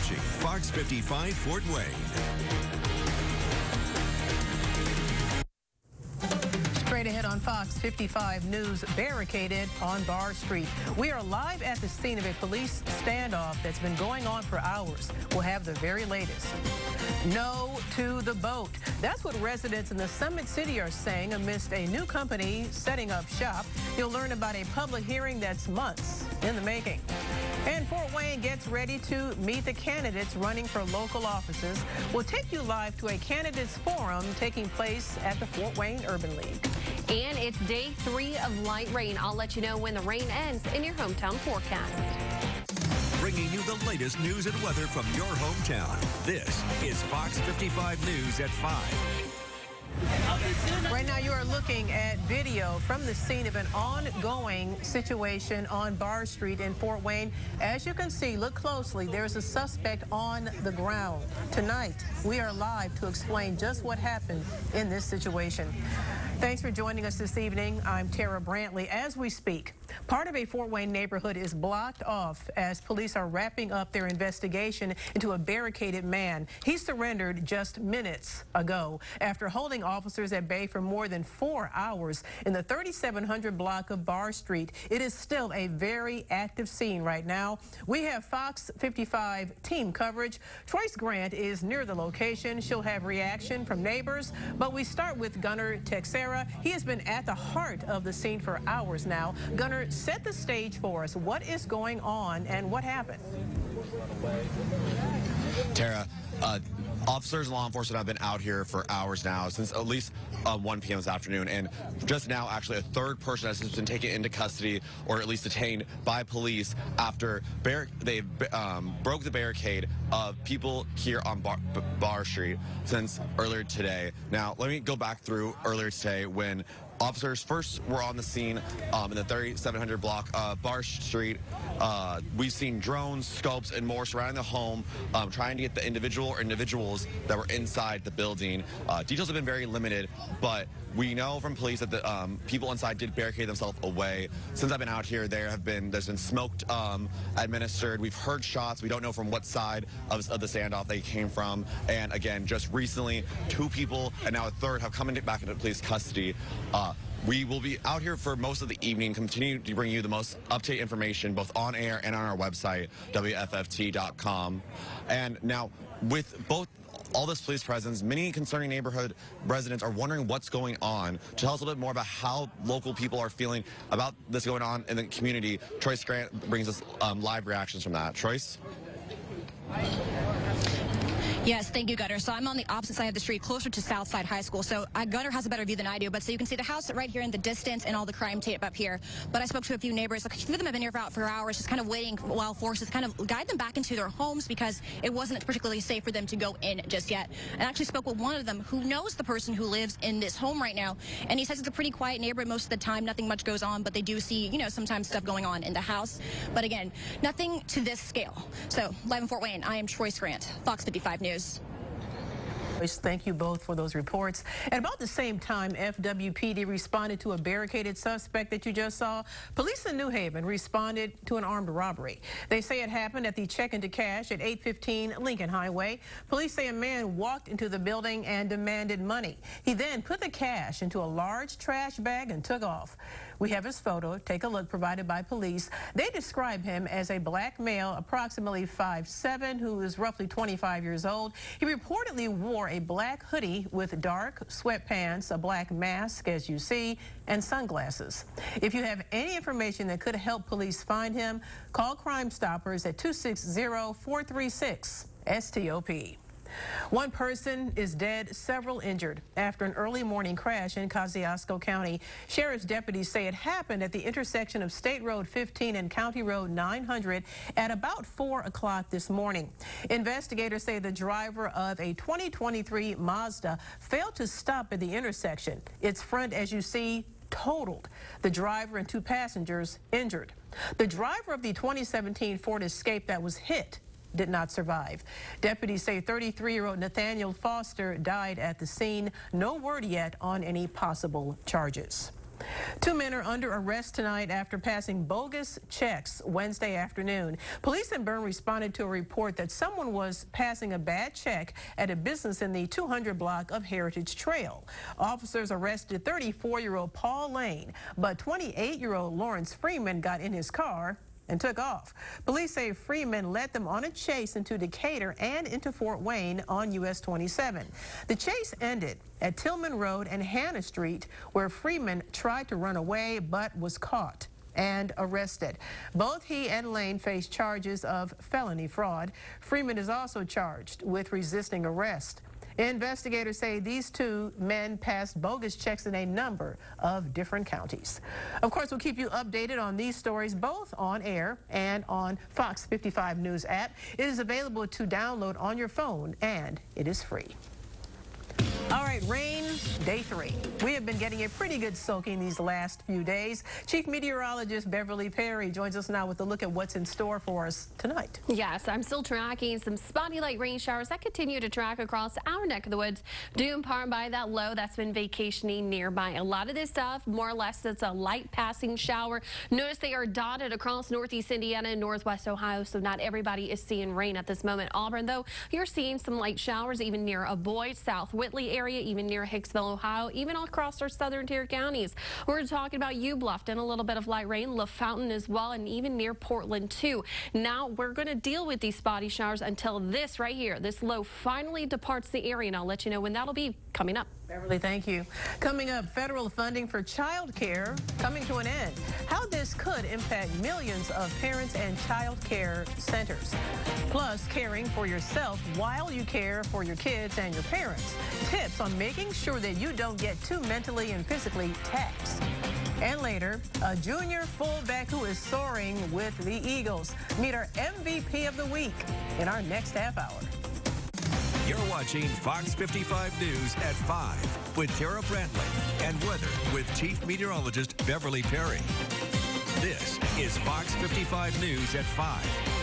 watching Fox 55 Fort Wayne. Straight ahead on Fox 55 News, barricaded on Barr Street. We are live at the scene of a police standoff that's been going on for hours. We'll have the very latest. No to the boat. That's what residents in the Summit City are saying amidst a new company setting up shop. You'll learn about a public hearing that's months in the making. And Fort Wayne gets ready to meet the candidates running for local offices. We'll take you live to a candidates forum taking place at the Fort Wayne Urban League. And it's day 3 of light rain. I'll let you know when the rain ends in your hometown forecast. Bringing you the latest news and weather from your hometown. This is Fox 55 News at 5. Right now you are looking at video from the scene of an ongoing situation on Barr Street in Fort Wayne. As you can see, look closely, there's a suspect on the ground. Tonight, we are live to explain just what happened in this situation. Thanks for joining us this evening. I'm Terra Brantley. As we speak, part of a Fort Wayne neighborhood is blocked off as police are wrapping up their investigation into a barricaded man. He surrendered just minutes ago after holding officers at bay for more than 4 hours in the 3700 block of Barr Street. It is still a very active scene right now. We have Fox 55 team coverage. Troyce Grant is near the location. She'll have reaction from neighbors, but we start with Gunner Texera. He has been at the heart of the scene for hours now. Gunner, set the stage for us. What is going on and what happened? Tara, officers and law enforcement have been out here for hours now, since at least 1 p.m. this afternoon, and just now actually a third person has been taken into custody or at least detained by police after they broke the barricade of people here on Barr Street since earlier today. Now, let me go back through earlier today when officers first were on the scene in the 3700 block of Barr Street. We've seen drones, scopes, and more surrounding the home, trying to get the individual or individuals that were inside the building. Details have been very limited, but we know from police that the people inside did barricade themselves away. Since I've been out here, there's been smoke administered. We've heard shots. We don't know from what side of the standoff they came from. And again, just recently, 2 people and now a third have come back into police custody. We will be out here for most of the evening, continue to bring you the most up-to-date information, both on air and on our website, WFFT.com. And now, with all this police presence, many concerning neighborhood residents are wondering what's going on. To tell us a little bit more about how local people are feeling about this going on in the community, Troyce Grant brings us live reactions from that. Troyce? Yes, thank you, Gunner. So I'm on the opposite side of the street, closer to Southside High School. So Gunner has a better view than I do, but so you can see the house right here in the distance and all the crime tape up here. But I spoke to a few neighbors. A few of them have been here for hours, just kind of waiting while forces kind of guide them back into their homes because it wasn't particularly safe for them to go in just yet. And I actually spoke with one of them who knows the person who lives in this home right now, and he says it's a pretty quiet neighborhood most of the time. Nothing much goes on, but they do see, you know, sometimes stuff going on in the house. But again, nothing to this scale. So live in Fort Wayne, I am Troyce Grant, Fox 55 News. Thank you both for those reports. At about the same time, FWPD responded to a barricaded suspect that you just saw. Police in New Haven responded to an armed robbery. They say it happened at the check into cash at 815 Lincoln Highway. Police say a man walked into the building and demanded money. He then put the cash into a large trash bag and took off. We have his photo. Take a look, provided by police. They describe him as a black male, approximately 5'7", who is roughly 25 years old. He reportedly wore a black hoodie with dark sweatpants, a black mask, as you see, and sunglasses. If you have any information that could help police find him, call Crime Stoppers at 260-436-STOP. One person is dead, several injured after an early morning crash in Kosciuszko County. Sheriff's deputies say it happened at the intersection of State Road 15 and County Road 900 at about 4 o'clock this morning. Investigators say the driver of a 2023 Mazda failed to stop at the intersection. Its front, as you see, totaled. The driver and 2 passengers injured. The driver of the 2017 Ford Escape that was hit did not survive. Deputies say 33-year-old Nathaniel Foster died at the scene. No word yet on any possible charges. Two men are under arrest tonight after passing bogus checks Wednesday afternoon. Police in Bern responded to a report that someone was passing a bad check at a business in the 200 block of Heritage Trail. Officers arrested 34-year-old Paul Lane, but 28-year-old Lawrence Freeman got in his car and took off. Police say Freeman led them on a chase into Decatur and into Fort Wayne on US 27. The chase ended at Tillman Road and Hannah Street, where Freeman tried to run away but was caught and arrested. Both he and Lane face charges of felony fraud. Freeman is also charged with resisting arrest. Investigators say these two men passed bogus checks in a number of different counties. Of course, we'll keep you updated on these stories both on air and on Fox 55 News app. It is available to download on your phone, and it is free. All right, rain, day 3. We have been getting a pretty good soaking these last few days. Chief Meteorologist Beverly Perry joins us now with a look at what's in store for us tonight. Yes, I'm still tracking some spotty light rain showers that continue to track across our neck of the woods, due in part by that low that's been vacationing nearby. A lot of this stuff, more or less, it's a light passing shower. Notice they are dotted across northeast Indiana and northwest Ohio, so not everybody is seeing rain at this moment. Auburn, though, you're seeing some light showers even near Boyd, South Whitley area, even near Hicksville, Ohio, even across our southern tier counties. We're talking about Bluffton and a little bit of light rain, LaFountain as well, and even near Portland too. Now we're going to deal with these spotty showers until this right here, this low finally departs the area, and I'll let you know when that'll be coming up. Beverly, thank you. Coming up, federal funding for child care coming to an end. How this could impact millions of parents and child care centers. Plus, caring for yourself while you care for your kids and your parents. Tips on making sure that you don't get too mentally and physically taxed. And later, a junior fullback who is soaring with the Eagles. Meet our MVP of the week in our next half hour. You're watching Fox 55 News at 5 with Terra Brantley and weather with Chief Meteorologist Beverly Perry. This is Fox 55 News at 5.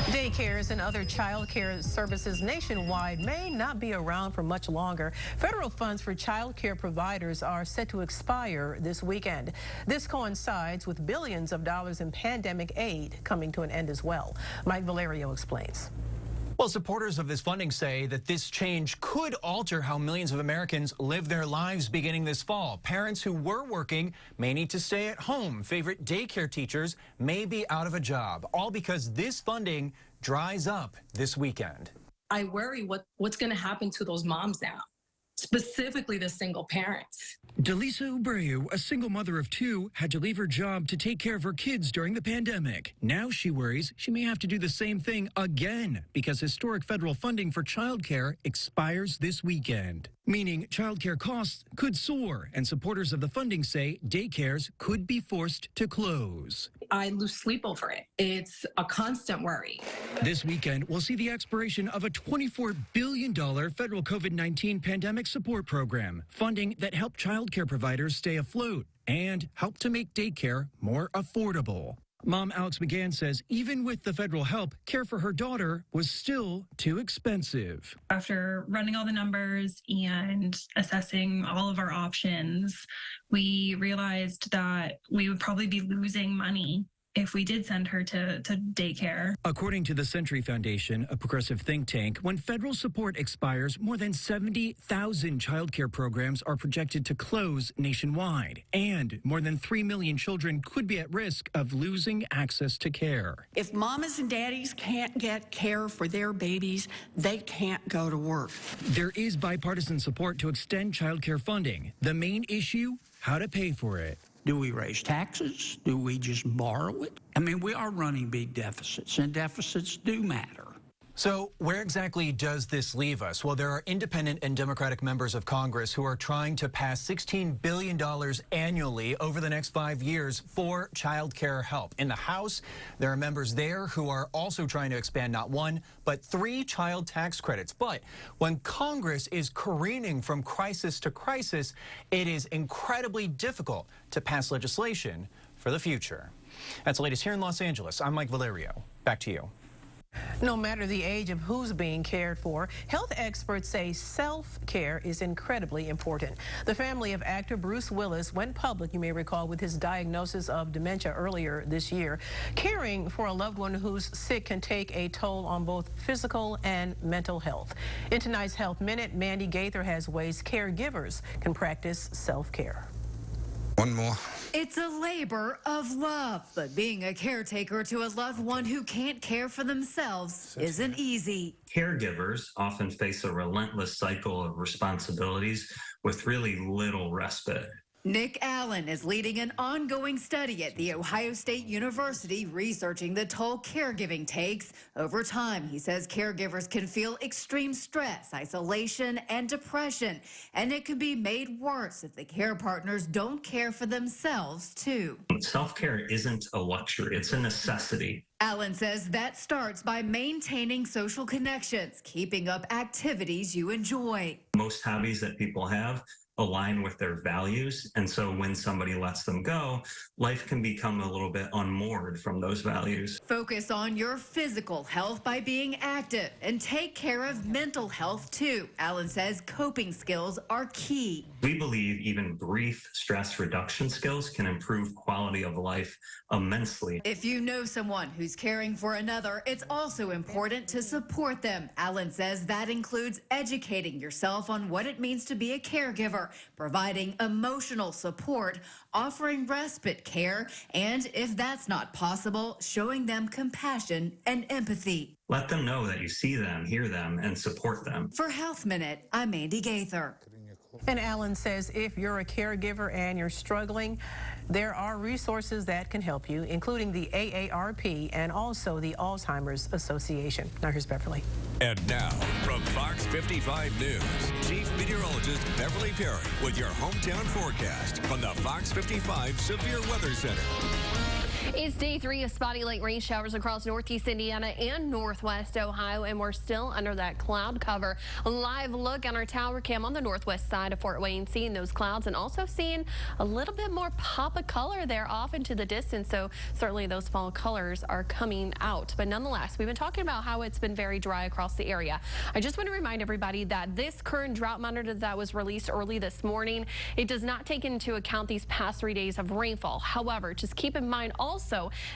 Daycares and other child care services nationwide may not be around for much longer. Federal funds for child care providers are set to expire this weekend. This coincides with billions of dollars in pandemic aid coming to an end as well. Mike Valerio explains. Well, supporters of this funding say that this change could alter how millions of Americans live their lives beginning this fall. Parents who were working may need to stay at home. Favorite daycare teachers may be out of a job, all because this funding dries up this weekend. I worry what's going to happen to those moms now, specifically the single parents. Delisa Ubreu, a single mother of 2, had to leave her job to take care of her kids during the pandemic. Now she worries she may have to do the same thing again because historic federal funding for childcare expires this weekend, meaning childcare costs could soar, and supporters of the funding say daycares could be forced to close. I lose sleep over it. It's a constant worry. This weekend, we'll see the expiration of a $24 billion federal COVID-19 pandemic support program, funding that helped child care providers stay afloat and help to make daycare more affordable. Mom Alex McGann says even with the federal help, care for her daughter was still too expensive. After running all the numbers and assessing all of our options, we realized that we would probably be losing money if we did send her to daycare. According to the Century Foundation, a progressive think tank, when federal support expires, more than 70,000 child care programs are projected to close nationwide, and more than 3 million children could be at risk of losing access to care. If mamas and daddies can't get care for their babies, they can't go to work. There is bipartisan support to extend child care funding. The main issue, how to pay for it. Do we raise taxes? Do we just borrow it? I mean, we are running big deficits, and deficits do matter. So where exactly does this leave us? Well, there are independent and Democratic members of Congress who are trying to pass $16 billion annually over the next 5 years for child care help. In the House, there are members there who are also trying to expand not 1, but 3 child tax credits. But when Congress is careening from crisis to crisis, it is incredibly difficult to pass legislation for the future. That's the latest here in Los Angeles. I'm Mike Valerio. Back to you. No matter the age of who's being cared for, health experts say self-care is incredibly important. The family of actor Bruce Willis went public, you may recall, with his diagnosis of dementia earlier this year. Caring for a loved one who's sick can take a toll on both physical and mental health. In tonight's Health Minute, Mandy Gaither has ways caregivers can practice self-care. One more. It's a labor of love, but being a caretaker to a loved one who can't care for themselves isn't easy. Caregivers often face a relentless cycle of responsibilities with really little respite. Nick Allen is leading an ongoing study at The Ohio State University researching the toll caregiving takes. Over time, he says caregivers can feel extreme stress, isolation, and depression, and it can be made worse if the care partners don't care for themselves, too. Self-care isn't a luxury, it's a necessity. Allen says that starts by maintaining social connections, keeping up activities you enjoy. Most hobbies that people have align with their values, and so when somebody lets them go, life can become a little bit unmoored from those values. Focus on your physical health by being active and take care of mental health too. Allen says coping skills are key. We believe even brief stress reduction skills can improve quality of life immensely. If you know someone who's caring for another, it's also important to support them. Allen says that includes educating yourself on what it means to be a caregiver, providing emotional support, offering respite care, and if that's not possible, showing them compassion and empathy. Let them know that you see them, hear them, and support them. For Health Minute, I'm Mandy Gaither. And Allen says if you're a caregiver and you're struggling, there are resources that can help you, including the AARP and also the Alzheimer's Association. Now here's Beverly. And now, from Fox 55 News, Chief Meteorologist Beverly Perry with your hometown forecast from the Fox 55 Severe Weather Center. It's day 3 of spotty light rain showers across northeast Indiana and northwest Ohio, and we're still under that cloud cover. A live look on our tower cam on the northwest side of Fort Wayne, seeing those clouds and also seeing a little bit more pop of color there off into the distance. So certainly those fall colors are coming out. But nonetheless, we've been talking about how it's been very dry across the area. I just want to remind everybody that this current drought monitor that was released early this morning, it does not take into account these past 3 days of rainfall. However, just keep in mind also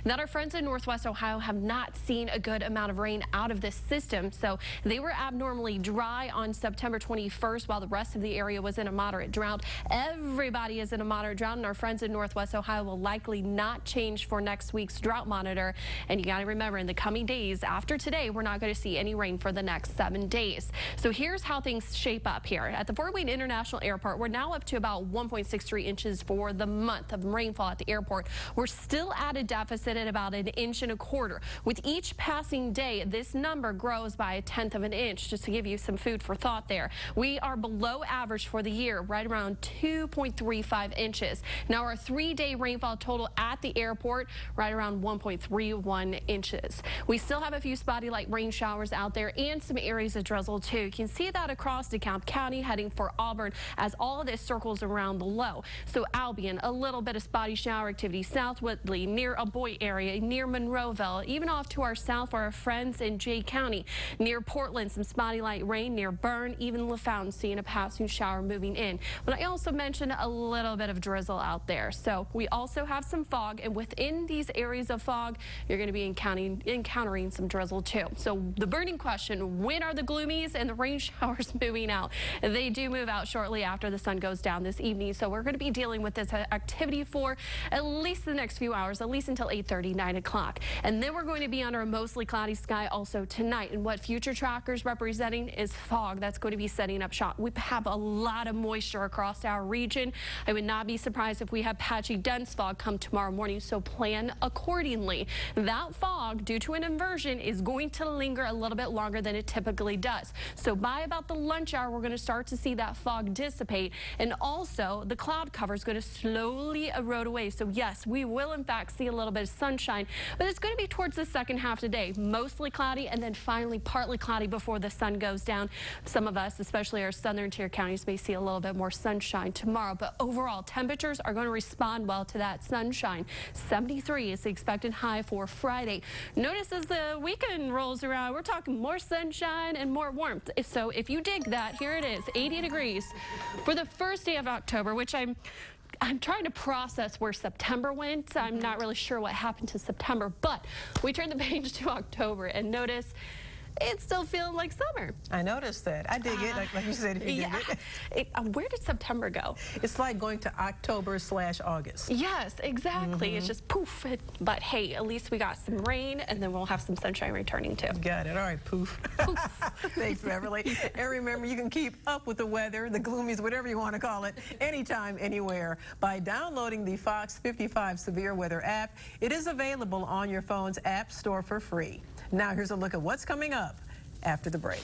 that our friends in northwest Ohio have not seen a good amount of rain out of this system. So they were abnormally dry on September 21st while the rest of the area was in a moderate drought. Everybody is in a moderate drought, and our friends in northwest Ohio will likely not change for next week's drought monitor. And you got to remember, in the coming days after today, we're not going to see any rain for the next 7 days. So here's how things shape up here. At the Fort Wayne International Airport, we're now up to about 1.63 inches for the month of rainfall at the airport. We're still at a deficit at about 1.25 inches. With each passing day, this number grows by 1/10 of an inch, just to give you some food for thought there. We are below average for the year, right around 2.35 inches. Now our 3-day rainfall total at the airport, right around 1.31 inches. We still have a few spotty light rain showers out there and some areas of drizzle too. You can see that across DeKalb County heading for Auburn as all of this circles around the low. So Albion, a little bit of spotty shower activity, South Whitley, near a Boy area, near Monroeville, even off to our south for our friends in Jay County. Near Portland, some spotty light rain. Near Bern, even LaFountain, seeing a passing shower moving in. But I also mentioned a little bit of drizzle out there. So we also have some fog, and within these areas of fog, you're going to be encountering some drizzle too. So the burning question, when are the gloomies and the rain showers moving out? They do move out shortly after the sun goes down this evening. So we're going to be dealing with this activity for at least the next few hours, at least until 8:30, 9 o'clock. And then we're going to be under a mostly cloudy sky also tonight. And what future trackers representing is fog that's going to be setting up shop. We have a lot of moisture across our region. I would not be surprised if we have patchy dense fog come tomorrow morning, so plan accordingly. That fog, due to an inversion, is going to linger a little bit longer than it typically does. So by about the lunch hour, we're going to start to see that fog dissipate, and also the cloud cover is going to slowly erode away. So yes, we will in fact see a little bit of sunshine, but it's going to be towards the second half today. Mostly cloudy and then finally partly cloudy before the sun goes down. Some of us, especially our southern tier counties, may see a little bit more sunshine tomorrow, but overall temperatures are going to respond well to that sunshine. 73 is the expected high for Friday. Notice as the weekend rolls around, we're talking more sunshine and more warmth. So if you dig that, here it is, 80 degrees for the first day of October, which I'm trying to process where September went. I'm not really sure what happened to September, but we turned the page to October and notice it's still feeling like summer. I noticed that. I dig it, like you said, if you dig it. Where did September go? It's like going to October/August. Yes, exactly. It's just poof. But hey, at least we got some rain, and then we'll have some sunshine returning too. Got it. All right, poof. Poof. Thanks, Beverly. And remember, you can keep up with the weather, the gloomies, whatever you want to call it, anytime, anywhere, by downloading the Fox 55 Severe Weather app. It is available on your phone's app store for free. Now, here's a look at what's coming up after the break.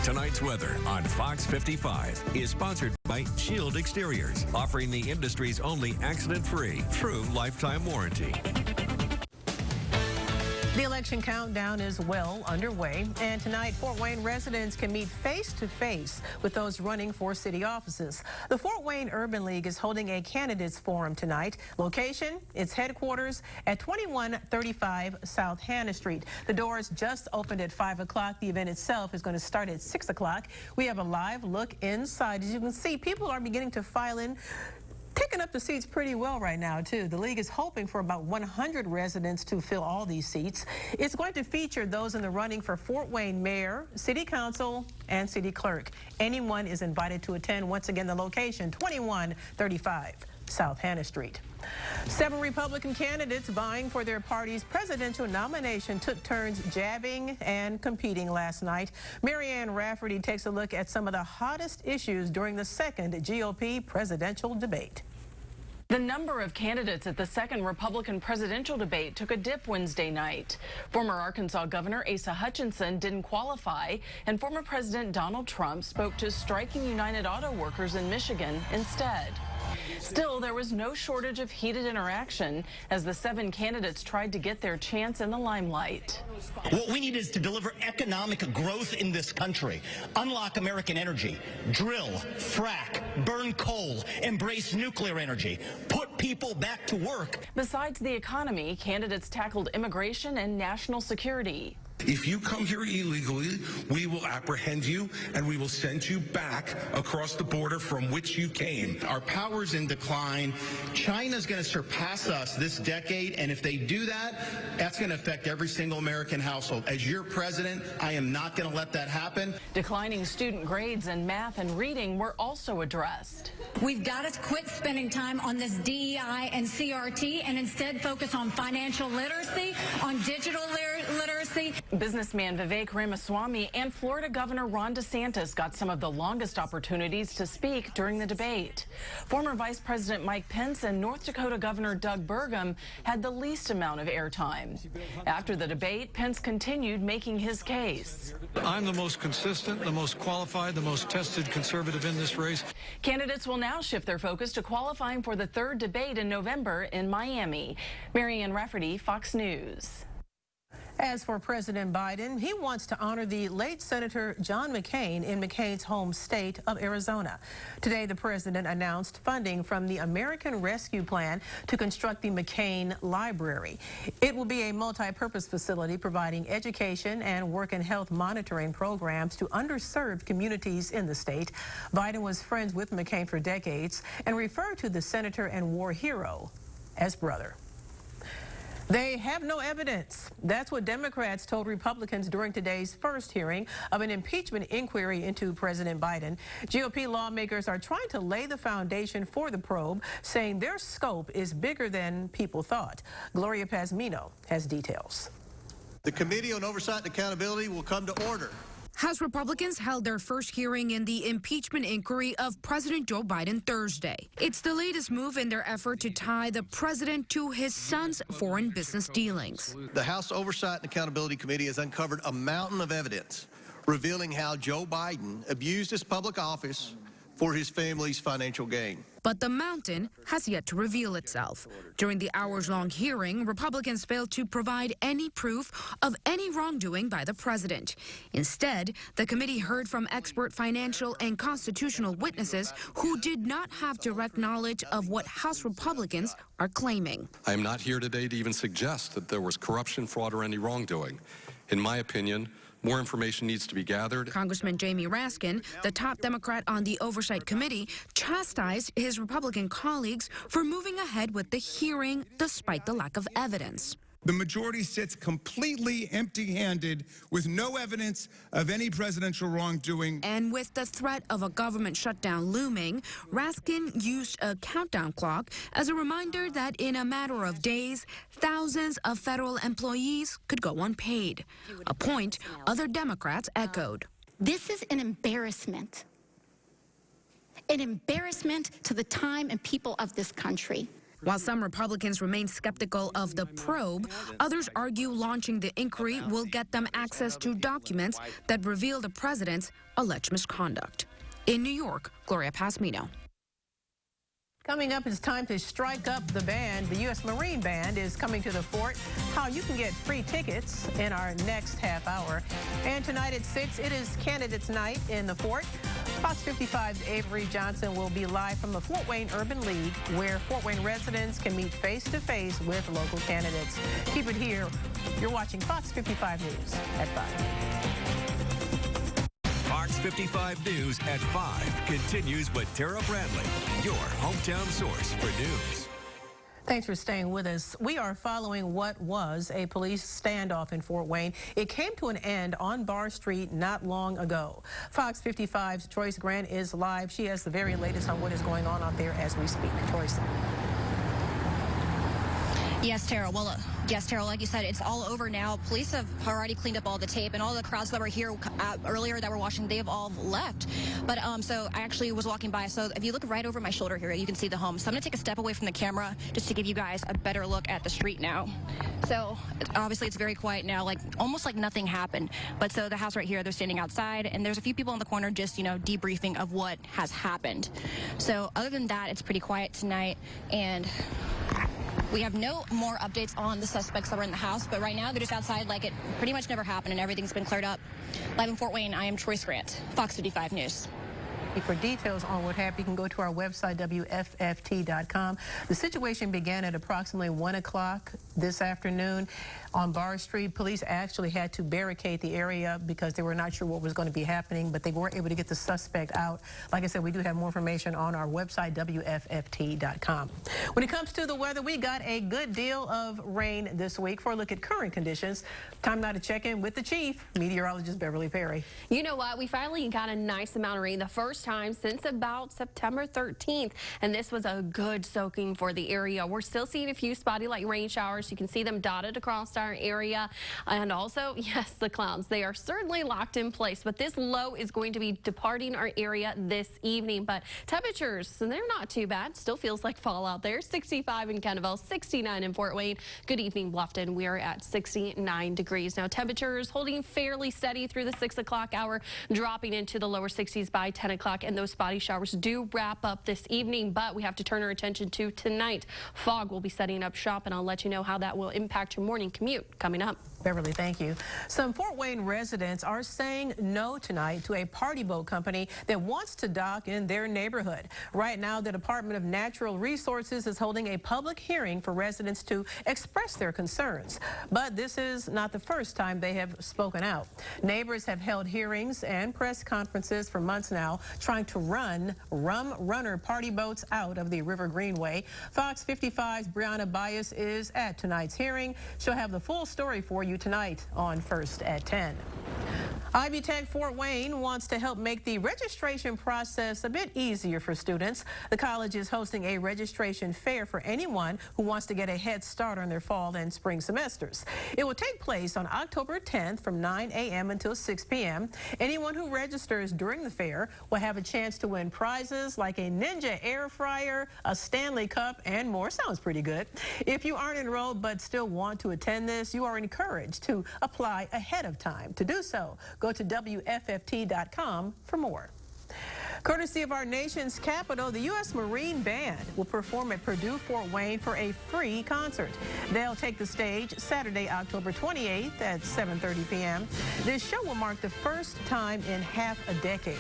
Tonight's weather on Fox 55 is sponsored by Shield Exteriors, offering the industry's only accident-free, true lifetime warranty. The election countdown is well underway, and tonight Fort Wayne residents can meet face-to-face with those running for city offices. The Fort Wayne Urban League is holding a candidates forum tonight. Location, its headquarters at 2135 South Hannah Street. The doors just opened at 5 o'clock. The event itself is going to start at 6 o'clock. We have a live look inside. As you can see, people are beginning to file in, picking up the seats pretty well right now, too. The league is hoping for about 100 residents to fill all these seats. It's going to feature those in the running for Fort Wayne mayor, city council, and city clerk. Anyone is invited to attend. Once again, the location, 2135 South Hannah Street. 7 Republican candidates vying for their party's presidential nomination took turns jabbing and competing last night. Aeverine Frathleen takes a look at some of the hottest issues during the second GOP presidential debate. The number of candidates at the second Republican presidential debate took a dip Wednesday night. Former Arkansas Governor Asa Hutchinson didn't qualify, and former President Donald Trump spoke to striking United Auto Workers in Michigan instead. Still, there was no shortage of heated interaction as the 7 candidates tried to get their chance in the limelight. What we need is to deliver economic growth in this country, unlock American energy, drill, frack, burn coal, embrace nuclear energy, put people back to work. Besides the economy, candidates tackled immigration and national security. If you come here illegally, we will apprehend you and we will send you back across the border from which you came. Our power's in decline. China's going to surpass us this decade, and if they do that, that's going to affect every single American household. As your president, I am not going to let that happen. Declining student grades in math and reading were also addressed. We've got to quit spending time on this DEI and CRT and instead focus on financial literacy, on digital literacy. Businessman Vivek Ramaswamy and Florida Governor Ron DeSantis got some of the longest opportunities to speak during the debate. Former Vice President Mike Pence and North Dakota Governor Doug Burgum had the least amount of airtime. After the debate, Pence continued making his case. I'm the most consistent, the most qualified, the most tested conservative in this race. Candidates will now shift their focus to qualifying for the third debate in November in Miami. Aeverine Frathleen, Fox News. As for President Biden, he wants to honor the late Senator John McCain in McCain's home state of Arizona. Today, the president announced funding from the American Rescue Plan to construct the McCain Library. It will be a multi-purpose facility providing education and work and health monitoring programs to underserved communities in the state. Biden was friends with McCain for decades and referred to the senator and war hero as brother. They have no evidence. That's what Democrats told Republicans during today's first hearing of an impeachment inquiry into President Biden. GOP lawmakers are trying to lay the foundation for the probe, saying their scope is bigger than people thought. Gloria Pazmino has details. The Committee on Oversight and Accountability will come to order. House Republicans held their first hearing in the impeachment inquiry of President Joe Biden Thursday. It's the latest move in their effort to tie the president to his son's foreign business dealings. The House Oversight and Accountability Committee has uncovered a mountain of evidence revealing how Joe Biden abused his public office for his family's financial gain. But the mountain has yet to reveal itself. During the hours-long hearing, Republicans failed to provide any proof of any wrongdoing by the president. Instead, the committee heard from expert financial and constitutional witnesses who did not have direct knowledge of what House Republicans are claiming. I am not here today to even suggest that there was corruption, fraud, or any wrongdoing. In my opinion, more information needs to be gathered. Congressman Jamie Raskin, the top Democrat on the Oversight Committee, chastised his Republican colleagues for moving ahead with the hearing despite the lack of evidence. The majority sits completely empty-handed with no evidence of any presidential wrongdoing. And with the threat of a government shutdown looming, Raskin used a countdown clock as a reminder that in a matter of days, thousands of federal employees could go unpaid, a point other Democrats echoed. This is an embarrassment to the time and people of this country. While some Republicans remain skeptical of the probe, others argue launching the inquiry will get them access to documents that reveal the president's alleged misconduct. In New York, Gloria Pasmino. Coming up, it's time to strike up the band. The U.S. Marine Band is coming to the fort. How you can get free tickets in our next half hour. And tonight at 6, it is Candidates Night in the fort. Fox 55's Avery Johnson will be live from the Fort Wayne Urban League, where Fort Wayne residents can meet face-to-face with local candidates. Keep it here. You're watching Fox 55 News at 5. Fox 55 News at 5 continues with Terra Brantley, your hometown source for news. Thanks for staying with us. We are following what was a police standoff in Fort Wayne. It came to an end on Barr Street not long ago. Fox 55's Joyce Grant is live. She has the very latest on what is going on out there as we speak. Joyce. Yes, Terra. Well, yes, Terra, like you said, it's all over now. Police have already cleaned up all the tape, and all the crowds that were here earlier that were watching, they've all left. But so I actually was walking by. So if you look right over my shoulder here, you can see the home. So I'm going to take a step away from the camera just to give you guys a better look at the street now. So obviously it's very quiet now, like almost like nothing happened. But so the house right here, they're standing outside, and there's a few people in the corner just, debriefing of what has happened. So other than that, it's pretty quiet tonight, and we have no more updates on the suspects that were in the house, but right now they're just outside like it pretty much never happened and everything's been cleared up. Live in Fort Wayne, I am Joyce Grant, Fox 55 News. For details on what happened, you can go to our website, WFFT.com. The situation began at approximately 1 o'clock this afternoon on Barr Street. Police actually had to barricade the area because they were not sure what was going to be happening, but they were able to get the suspect out. Like I said, we do have more information on our website, WFFT.com. When it comes to the weather, we got a good deal of rain this week. For a look at current conditions, time now to check in with the chief, meteorologist Beverly Perry. You know what? We finally got a nice amount of rain the first time since about September 13th, and this was a good soaking for the area. We're still seeing a few spotty light rain showers. You can see them dotted across our area, and also, yes, the clouds, they are certainly locked in place, but this low is going to be departing our area this evening. But temperatures, they're not too bad. Still feels like fall out there. 65 in Kenneville, 69 in Fort Wayne. Good evening, Bluffton. We are at 69 degrees. Now, temperatures holding fairly steady through the 6 o'clock hour, dropping into the lower 60s by 10 o'clock. And those spotty showers do wrap up this evening, but we have to turn our attention to tonight. Fog will be setting up shop, and I'll let you know how that will impact your morning commute coming up. Beverly, thank you. Some Fort Wayne residents are saying no tonight to a party boat company that wants to dock in their neighborhood. Right now, the Department of Natural Resources is holding a public hearing for residents to express their concerns. But this is not the first time they have spoken out. Neighbors have held hearings and press conferences for months now, trying to run rum runner party boats out of the River Greenway. Fox 55's Briana Byus is at tonight's hearing. She'll have the full story for you tonight on First at 10. Ivy Tech Fort Wayne wants to help make the registration process a bit easier for students. The college is hosting a registration fair for anyone who wants to get a head start on their fall and spring semesters. It will take place on October 10th from 9 a.m. until 6 p.m. Anyone who registers during the fair will have a chance to win prizes like a Ninja air fryer, a Stanley Cup, and more. Sounds pretty good. If you aren't enrolled but still want to attend this, you are encouraged encouraged to apply ahead of time. To do so, go to WFFT.com for more. Courtesy of our nation's capital, the U.S. Marine Band will perform at Purdue Fort Wayne for a free concert. They'll take the stage Saturday, October 28th at 7:30 p.m. This show will mark the first time in half a decade.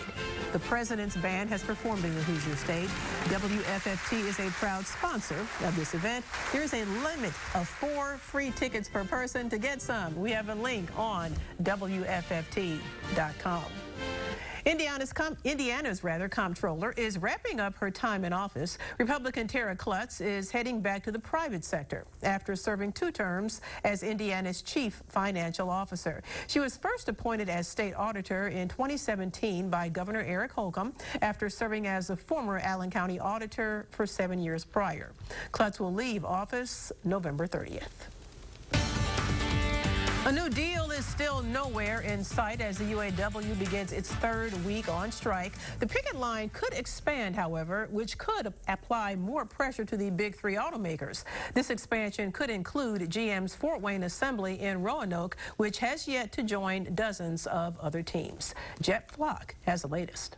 The President's Band has performed in the Hoosier State. WFFT is a proud sponsor of this event. There is a limit of 4 free tickets per person. To get some, we have a link on WFFT.com. Indiana's comptroller is wrapping up her time in office. Republican Terra Klutz is heading back to the private sector after serving 2 terms as Indiana's chief financial officer. She was first appointed as state auditor in 2017 by Governor Eric Holcomb after serving as a former Allen County auditor for 7 years prior. Klutz will leave office November 30th. A new deal is still nowhere in sight as the UAW begins its 3rd week on strike. The picket line could expand, however, which could apply more pressure to the big 3 automakers. This expansion could include GM's Fort Wayne assembly in Roanoke, which has yet to join dozens of other teams. Jet Flock has the latest.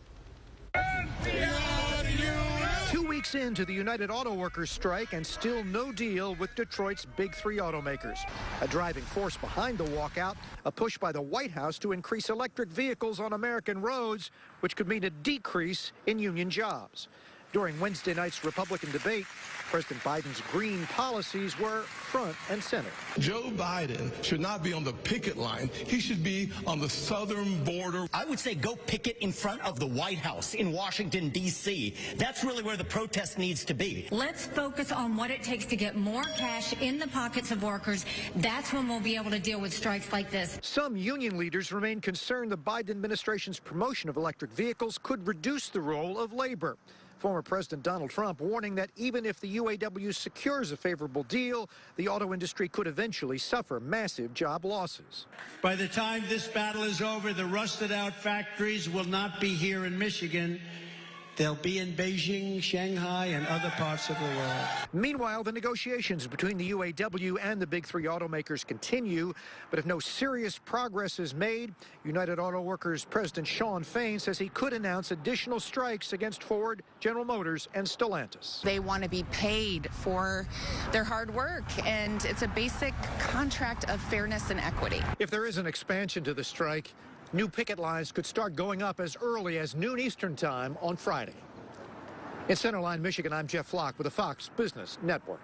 2 weeks into the United Auto Workers strike and still no deal with Detroit's big 3 automakers. A driving force behind the walkout, a push by the White House to increase electric vehicles on American roads, which could mean a decrease in union jobs. During Wednesday night's Republican debate, President Biden's green policies were front and center. Joe Biden should not be on the picket line. He should be on the southern border. I would say go picket in front of the White House in Washington, D.C. That's really where the protest needs to be. Let's focus on what it takes to get more cash in the pockets of workers. That's when we'll be able to deal with strikes like this. Some union leaders remain concerned the Biden administration's promotion of electric vehicles could reduce the role of labor. Former President Donald Trump warning that even if the UAW secures a favorable deal, the auto industry could eventually suffer massive job losses. By the time this battle is over, the rusted out factories will not be here in Michigan. They'll be in Beijing, Shanghai, and other parts of the world. Meanwhile, the negotiations between the UAW and the big 3 automakers continue, but if no serious progress is made, United Auto Workers President Shawn Fain says he could announce additional strikes against Ford, General Motors, and Stellantis. They want to be paid for their hard work, and it's a basic contract of fairness and equity. If there is an expansion to the strike, new picket lines could start going up as early as noon Eastern time on Friday. In Centerline, Michigan, I'm Jeff Flock with the Fox Business Network.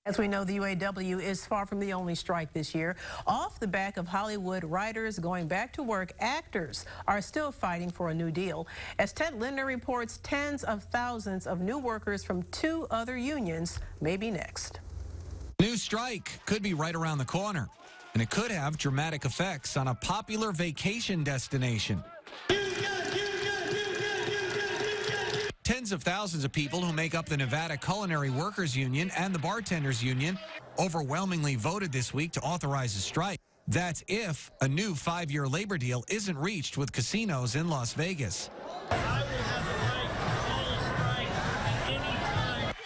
As we know, the UAW is far from the only strike this year. Off the back of Hollywood writers going back to work, actors are still fighting for a new deal. As Ted Lindner reports, tens of thousands of new workers from 2 other unions may be next. New strike could be right around the corner, and it could have dramatic effects on a popular vacation destination. Tens of thousands of people who make up the Nevada Culinary Workers Union and the Bartenders Union overwhelmingly voted this week to authorize a strike. That's if a new 5-year labor deal isn't reached with casinos in Las Vegas.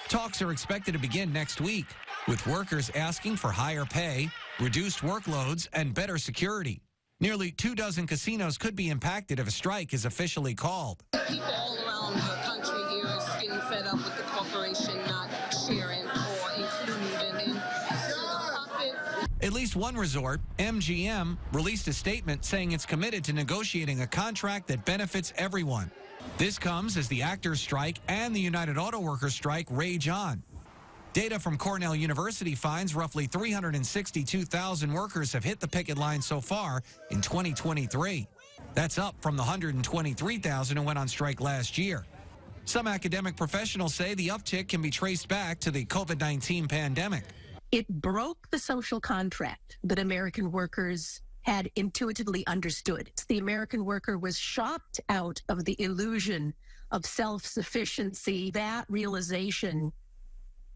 Talks are expected to begin next week, with workers asking for higher pay, reduced workloads, and better security. Nearly 24 casinos could be impacted if a strike is officially called. People all around the country here are getting fed up with the corporation not sharing or including them in the profits. At least one resort, MGM, released a statement saying it's committed to negotiating a contract that benefits everyone. This comes as the actors' strike and the United Auto Workers strike rage on. Data from Cornell University finds roughly 362,000 workers have hit the picket line so far in 2023. That's up from the 123,000 who went on strike last year. Some academic professionals say the uptick can be traced back to the COVID-19 pandemic. It broke the social contract that American workers had intuitively understood. The American worker was shocked out of the illusion of self-sufficiency. That realization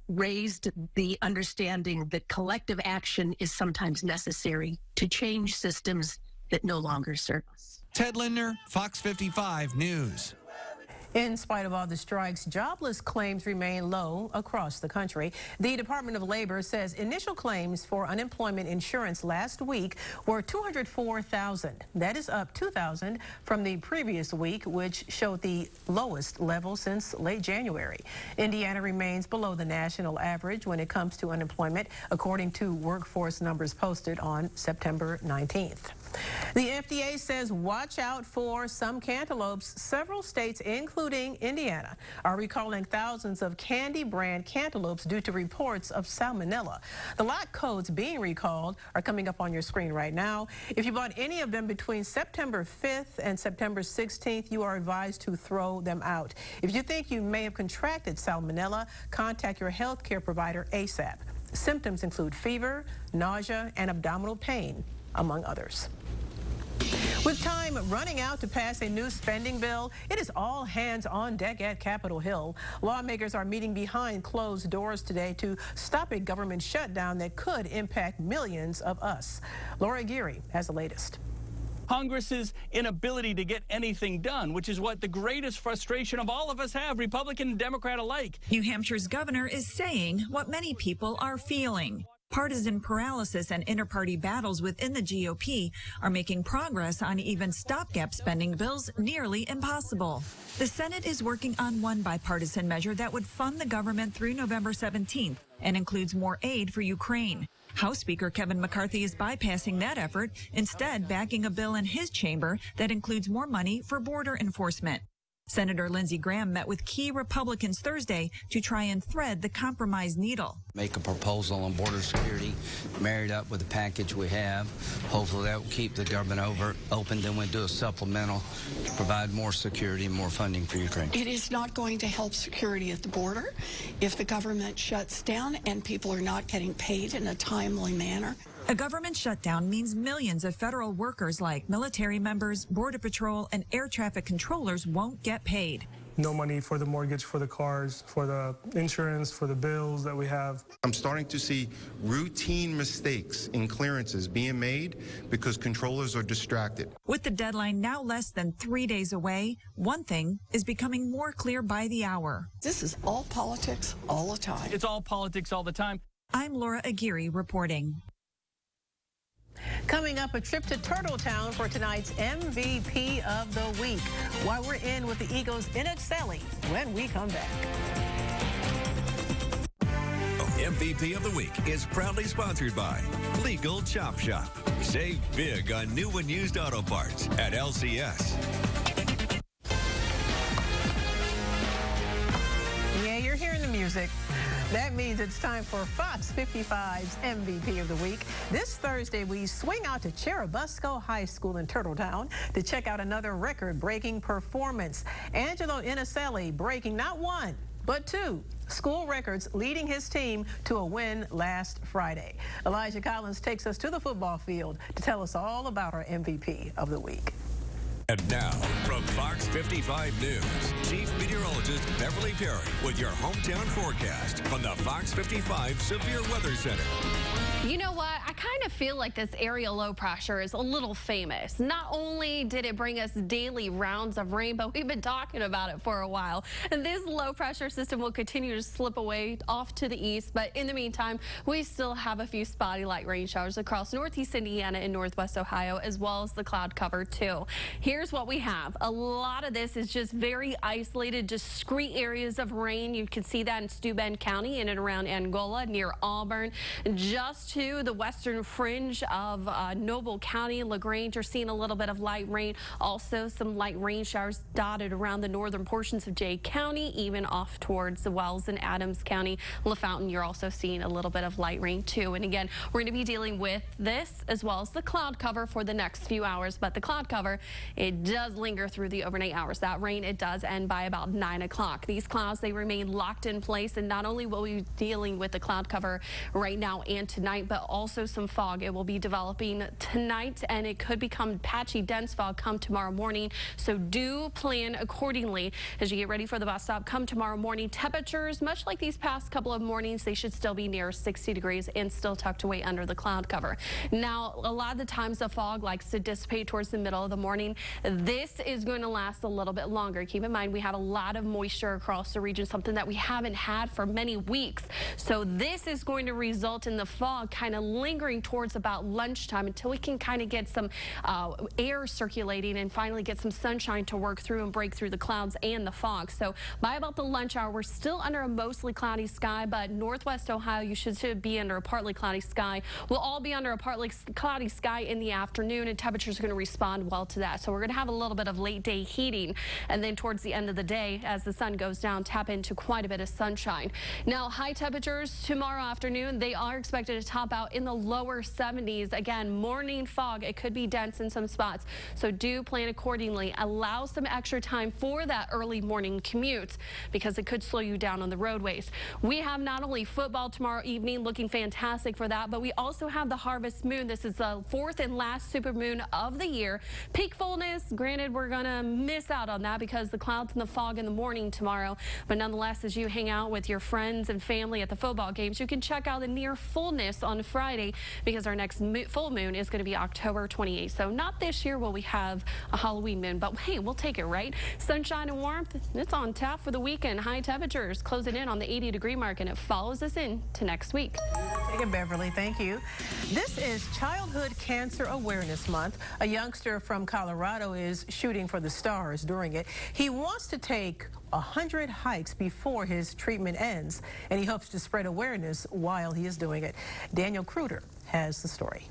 raised the understanding that collective action is sometimes necessary to change systems that no longer serve us. Ted Lindner, Fox 55 News. In spite of all the strikes, jobless claims remain low across the country. The Department of Labor says initial claims for unemployment insurance last week were 204,000. That is up 2,000 from the previous week, which showed the lowest level since late January. Indiana remains below the national average when it comes to unemployment, according to workforce numbers posted on September 19th. The FDA says watch out for some cantaloupes. Several states, including Indiana, are recalling thousands of candy brand cantaloupes due to reports of salmonella. The lot codes being recalled are coming up on your screen right now. If you bought any of them between September 5th and September 16th, you are advised to throw them out. If you think you may have contracted salmonella, contact your healthcare provider ASAP. Symptoms include fever, nausea, and abdominal pain, among others. With time running out to pass a new spending bill, it is all hands on deck at Capitol Hill. Lawmakers are meeting behind closed doors today to stop a government shutdown that could impact millions of us. Laura Geary has the latest. Congress's inability to get anything done, which is what the greatest frustration of all of us have, Republican and Democrat alike. New Hampshire's governor is saying what many people are feeling. Partisan paralysis and inter-party battles within the GOP are making progress on even stopgap spending bills nearly impossible. The Senate is working on one bipartisan measure that would fund the government through November 17th and includes more aid for Ukraine. House Speaker Kevin McCarthy is bypassing that effort, instead backing a bill in his chamber that includes more money for border enforcement. Senator Lindsey Graham met with key Republicans Thursday to try and thread the compromise needle. Make a proposal on border security, married up with the package we have. Hopefully that will keep the government open. Then we'll do a supplemental to provide more security and more funding for Ukraine. It is not going to help security at the border if the government shuts down and people are not getting paid in a timely manner. A government shutdown means millions of federal workers like military members, Border Patrol, and air traffic controllers won't get paid. No money for the mortgage, for the cars, for the insurance, for the bills that we have. I'm starting to see routine mistakes in clearances being made because controllers are distracted. With the deadline now less than 3 days away, one thing is becoming more clear by the hour. This is all politics all the time. It's all politics all the time. I'm Laura Aguirre reporting. Coming up, a trip to Turtletown for tonight's MVP of the week. While we're in with the Eagles in Excelli when we come back. MVP of the week is proudly sponsored by Legal Chop Shop. Save big on new and used auto parts at LCS. Yeah, you're hearing the music. That means it's time for Fox 55's MVP of the week. This Thursday, we swing out to Cherubusco High School in Turtletown to check out another record-breaking performance. Angelo Inicelli breaking not one, but two school records, leading his team to a win last Friday. Elijah Collins takes us to the football field to tell us all about our MVP of the week. And now, from Fox 55 News, Chief Meteorologist Beverly Perry with your hometown forecast from the Fox 55 Severe Weather Center. You know what? I kind of feel like this area low pressure is a little famous. Not only did it bring us daily rounds of rain, but we've been talking about it for a while. And this low pressure system will continue to slip away off to the east. But in the meantime, we still have a few spotty light rain showers across northeast Indiana and northwest Ohio, as well as the cloud cover too. Here's what we have. A lot of this is just very isolated, discrete areas of rain. You can see that in Steuben County in and around Angola, near Auburn, just to the western fringe of Noble County. LaGrange are seeing a little bit of light rain. Also some light rain showers dotted around the northern portions of Jay County, even off towards the Wells and Adams County. LaFountain, you're also seeing a little bit of light rain too. And again, we're going to be dealing with this as well as the cloud cover for the next few hours. But the cloud cover, it does linger through the overnight hours. That rain, it does end by about 9 o'clock. These clouds, they remain locked in place. And not only will we be dealing with the cloud cover right now and tonight, but also some fog fog. It will be developing tonight, and it could become patchy, dense fog come tomorrow morning. So do plan accordingly as you get ready for the bus stop come tomorrow morning. Temperatures, much like these past couple of mornings, they should still be near 60 degrees and still tucked away under the cloud cover. Now, a lot of the times the fog likes to dissipate towards the middle of the morning. This is going to last a little bit longer. Keep in mind, we have a lot of moisture across the region, something that we haven't had for many weeks. So this is going to result in the fog kind of lingering towards about lunchtime until we can kind of get some air circulating and finally get some sunshine to work through and break through the clouds and the fog. So by about the lunch hour, we're still under a mostly cloudy sky, but northwest Ohio, you should be under a partly cloudy sky. We'll all be under a partly cloudy sky in the afternoon, and temperatures are going to respond well to that. So we're going to have a little bit of late day heating, and then towards the end of the day, as the sun goes down, tap into quite a bit of sunshine. Now, high temperatures tomorrow afternoon, they are expected to top out in the lower 70s. Again, morning fog, it could be dense in some spots, so do plan accordingly. Allow some extra time for that early morning commute because it could slow you down on the roadways. We have not only football tomorrow evening, looking fantastic for that, but we also have the harvest moon. This is the fourth and last supermoon of the year. Peak fullness, granted, we're gonna miss out on that because the clouds and the fog in the morning tomorrow, but nonetheless, as you hang out with your friends and family at the football games, you can check out the near fullness on Friday because our next full moon is going to be October 28th. So not this year will we have a Halloween moon, but hey, we'll take it, right? Sunshine and warmth, it's on tap for the weekend. High temperatures closing in on the 80-degree mark, and it follows us in to next week. Take it, Beverly. Thank you. This is Childhood Cancer Awareness Month. A youngster from Colorado is shooting for the stars during it. He wants to take 100 hikes before his treatment ends, and he hopes to spread awareness while he is doing it. Daniel Kruder has the story.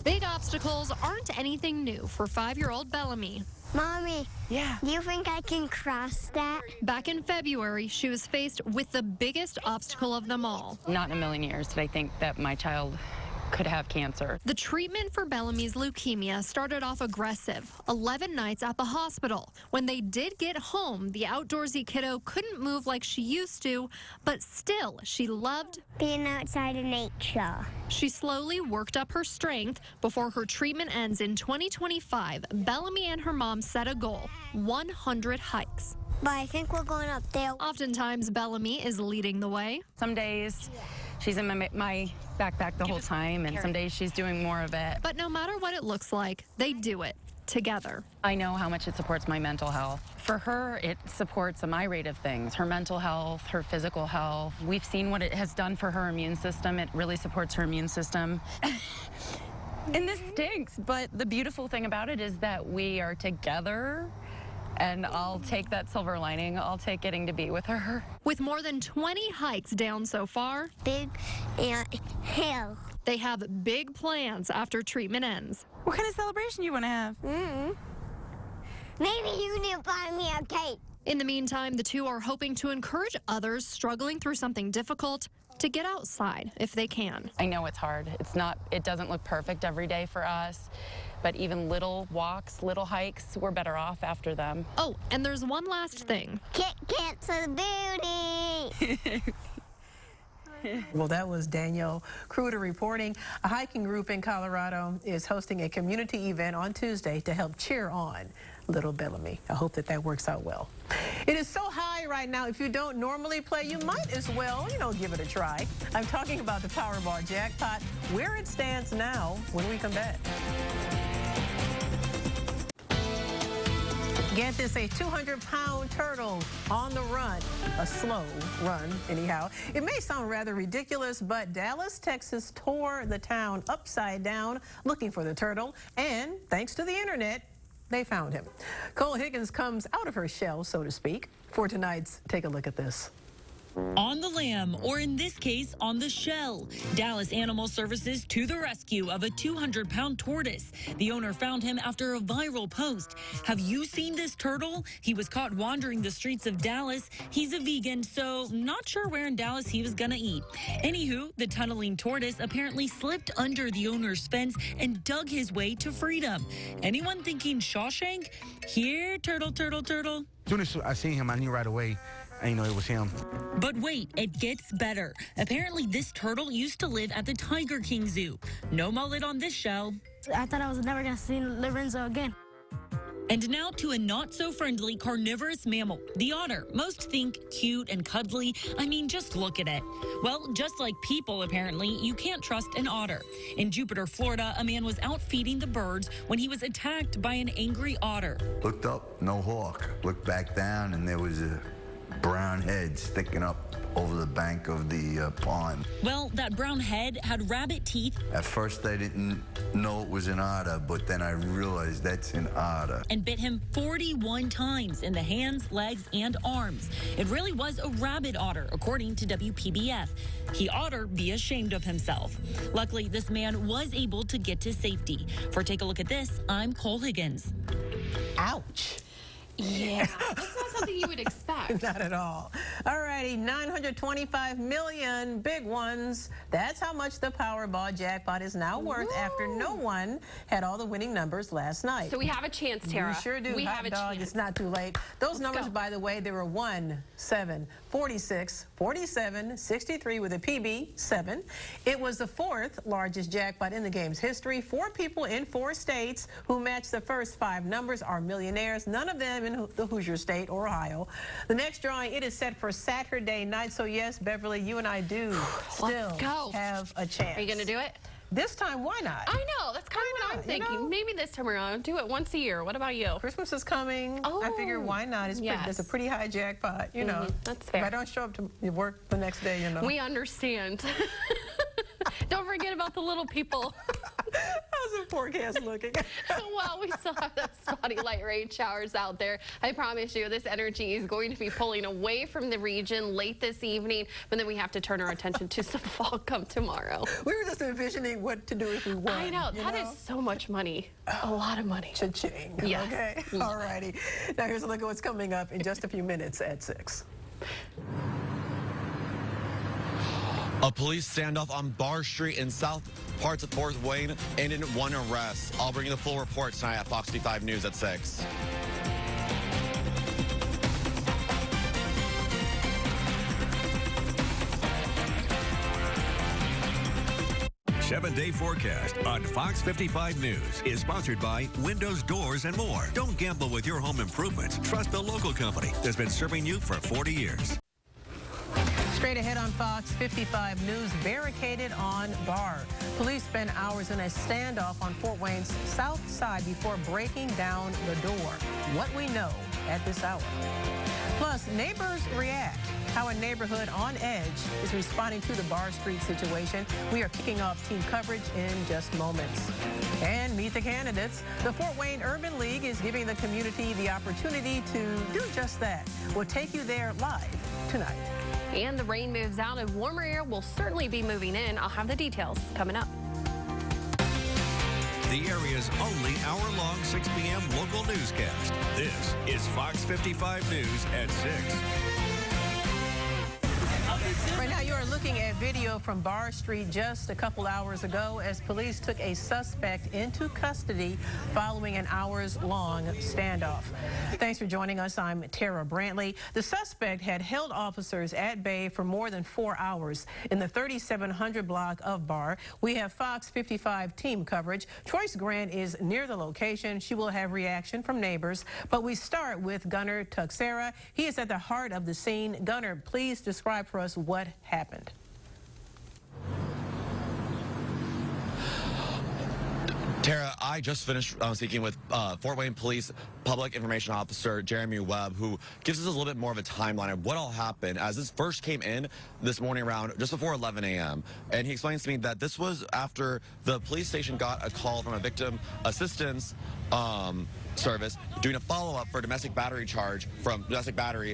Big obstacles aren't anything new for 5-year-old Bellamy. Mommy, yeah. Do you think I can cross that? Back in February, she was faced with the biggest obstacle of them all. Not in a million years did I think that my child could have cancer. The treatment for Bellamy's leukemia started off aggressive, 11 nights at the hospital. When they did get home, the outdoorsy kiddo couldn't move like she used to, but still, she loved being outside in nature. She slowly worked up her strength. Before her treatment ends in 2025, Bellamy and her mom set a goal, 100 hikes. But I think we're going up there. Oftentimes, Bellamy is leading the way. Some days she's in my backpack the whole time, and some days she's doing more of it. But no matter what it looks like, they do it together. I know how much it supports my mental health. For her, it supports a myriad of things, her mental health, her physical health. We've seen what it has done for her immune system. It really supports her immune system. And this stinks, but the beautiful thing about it is that we are together. And I'll take that silver lining. I'll take getting to be with her. With more than 20 hikes down so far, big and hill. They have big plans after treatment ends. What kind of celebration you want to have? Maybe you need to buy me a cake. In the meantime, the two are hoping to encourage others struggling through something difficult to get outside if they can. I know it's hard. It doesn't look perfect every day for us. But even little walks, little hikes, we're better off after them. Oh, and there's one last thing. Kit Kats to the beauty. Well, that was Daniel Kruder reporting. A hiking group in Colorado is hosting a community event on Tuesday to help cheer on little Bellamy. I hope that works out well. It is so high right now. If you don't normally play, you might as well, give it a try. I'm talking about the Powerball jackpot, where it stands now when we come back. Get this, a 200-pound turtle on the run, a slow run anyhow. It may sound rather ridiculous, but Dallas, Texas tore the town upside down looking for the turtle, and thanks to the internet, they found him. Cole Higgins comes out of her shell, so to speak. For tonight's Take a Look at This. On the lam, or in this case, on the shell. Dallas Animal Services to the rescue of a 200-pound tortoise. The owner found him after a viral post. Have you seen this turtle? He was caught wandering the streets of Dallas. He's a vegan, so not sure where in Dallas he was gonna eat. Anywho, the tunneling tortoise apparently slipped under the owner's fence and dug his way to freedom. Anyone thinking Shawshank? Here, turtle, turtle, turtle. As soon as I seen him, I knew right away I didn't know it was him. But wait, it gets better. Apparently, this turtle used to live at the Tiger King Zoo. No mullet on this shell. I thought I was never going to see Lorenzo again. And now to a not-so-friendly carnivorous mammal, the otter. Most think cute and cuddly. I mean, just look at it. Well, just like people, apparently, you can't trust an otter. In Jupiter, Florida, a man was out feeding the birds when he was attacked by an angry otter. Looked up, no hawk. Looked back down, and there was a brown head sticking up over the bank of the pond. Well, that brown head had rabbit teeth. At first, I didn't know it was an otter, but then I realized that's an otter. And bit him 41 times in the hands, legs, and arms. It really was a rabid otter, according to WPBF. He oughter be ashamed of himself. Luckily, this man was able to get to safety. For Take a Look at This, I'm Cole Higgins. Ouch. Yeah, that's not something you would expect. Not at all. All righty, 925 million, big ones. That's how much the Powerball jackpot is now worth after no one had all the winning numbers last night. So we have a chance, Tara. We sure do. We have a chance. It's not too late. Those numbers, by the way, there were 1, 7, 46, 47, 63 with a PB, 7. It was the 4th largest jackpot in the game's history. 4 people in 4 states who matched the first 5 numbers are millionaires. None of them in the Hoosier state or Ohio. The next drawing, it is set for Saturday night. So yes, Beverly, you and I do still have a chance. Are you going to do it? This time, why not? I know. That's kind of what I'm thinking. You know? Maybe this time around. Do it once a year. What about you? Christmas is coming. Oh, I figure why not? It's it's a pretty high jackpot, you know. That's fair. If I don't show up to work the next day, you know. We understand. Don't forget about the little people. How's the forecast looking? Well, we still have the spotty light rain showers out there. I promise you, this energy is going to be pulling away from the region late this evening, but then we have to turn our attention to some fall come tomorrow. We were just envisioning what to do if we won. I know. That is so much money. A lot of money. Cha-ching. Yes. Okay. All righty. Now here's a look at what's coming up in just a few minutes at 6. A police standoff on Barr Street in south parts of Fort Wayne ended in 1 arrest. I'll bring you the full report tonight at Fox 55 News at 6. Seven-day forecast on Fox 55 News is sponsored by Windows, Doors, and More. Don't gamble with your home improvements. Trust the local company that's been serving you for 40 years. Straight ahead on Fox 55 News, barricaded on Barr. Police spent hours in a standoff on Fort Wayne's south side before breaking down the door. What we know at this hour. Plus, neighbors react. How a neighborhood on edge is responding to the Barr Street situation. We are kicking off team coverage in just moments. And meet the candidates. The Fort Wayne Urban League is giving the community the opportunity to do just that. We'll take you there live tonight. And the rain moves out and warmer air will certainly be moving in. I'll have the details coming up. The area's only hour-long 6 p.m. local newscast. This is Fox 55 News at 6. Right now, you are looking at video from Barr Street just a couple hours ago as police took a suspect into custody following an hours-long standoff. Thanks for joining us. I'm Terra Brantley. The suspect had held officers at bay for more than 4 hours in the 3700 block of Barr. We have Fox 55 team coverage. Joyce Grant is near the location. She will have reaction from neighbors. But we start with Gunner Tuxera. He is at the heart of the scene. Gunner, please describe for us what happened. Tara, I just finished speaking with Fort Wayne Police Public Information Officer Jeremy Webb, who gives us a little bit more of a timeline of what all happened as this first came in this morning around just before 11 a.m. And he explains to me that this was after the police station got a call from a victim assistance service doing a follow-up for a domestic battery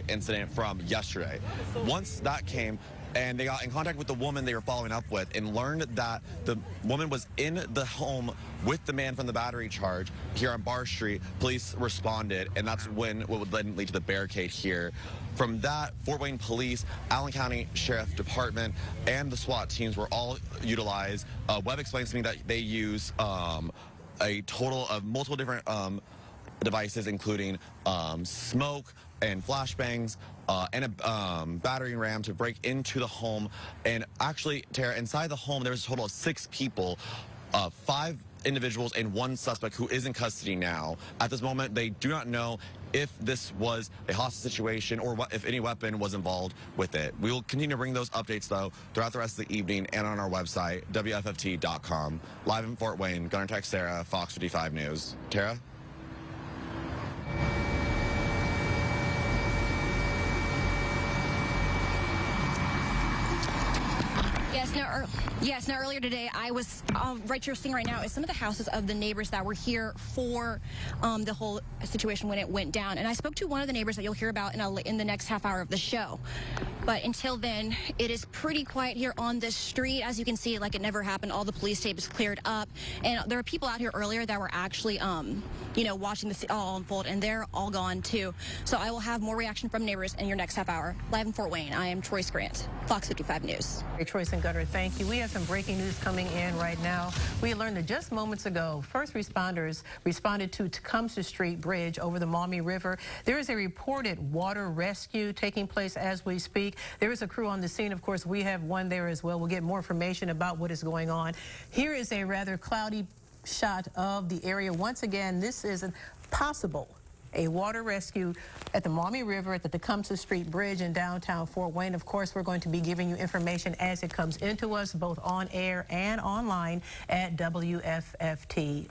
incident from yesterday. Once that came, and they got in contact with the woman they were following up with and learned that the woman was in the home with the man from the battery charge here on Barr Street. Police responded, and that's when what would then lead to the barricade here. From that, Fort Wayne Police, Allen County Sheriff Department, and the SWAT teams were all utilized. Webb explains to me that they use a total of multiple different devices, including smoke and flashbangs and a battering ram to break into the home. And actually, Tara, inside the home, there's a total of 6 people, 5 individuals and 1 suspect who is in custody now. At this moment, they do not know if this was a hostage situation or if any weapon was involved with it. We will continue to bring those updates, though, throughout the rest of the evening and on our website, WFFT.com. Live in Fort Wayne, Gunner Tech Sarah, Fox 55 News. Tara? Yes, now earlier today, I was right you're seeing right now is some of the houses of the neighbors that were here for the whole situation when it went down. And I spoke to one of the neighbors that you'll hear about in the next half hour of the show. But until then, it is pretty quiet here on this street. As you can see, like it never happened. All the police tape is cleared up. And there were people out here earlier that were actually, watching this all unfold, and they're all gone too. So I will have more reaction from neighbors in your next half hour. Live in Fort Wayne, I am Troy Grant, Fox 55 News. Hey, Troy and Gunner, thank you. We have some breaking news coming in right now. We learned that just moments ago, first responders responded to Tecumseh Street Bridge over the Maumee River. There is a reported water rescue taking place as we speak. There is a crew on the scene. Of course, we have one there as well. We'll get more information about what is going on. Here is a rather cloudy shot of the area. Once again, this is possible. A water rescue at the Maumee River at the Tecumseh Street Bridge in downtown Fort Wayne. Of course, we're going to be giving you information as it comes into us, both on air and online at WFFT.com.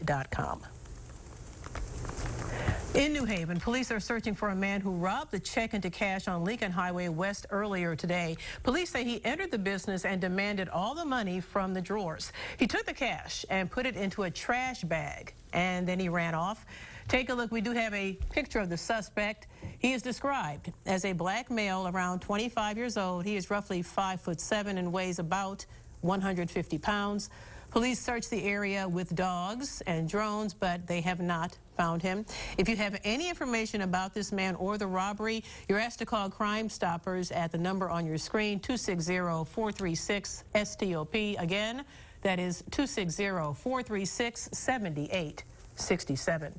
In New Haven, police are searching for a man who robbed the check into cash on Lincoln Highway West earlier today. Police say he entered the business and demanded all the money from the drawers. He took the cash and put it into a trash bag, and then he ran off. Take a look. We do have a picture of the suspect. He is described as a black male around 25 years old. He is roughly 5'7" and weighs about 150 pounds. Police searched the area with dogs and drones, but they have not found him. If you have any information about this man or the robbery, you're asked to call Crime Stoppers at the number on your screen, 260-436-STOP. Again, that is 260-436-7867.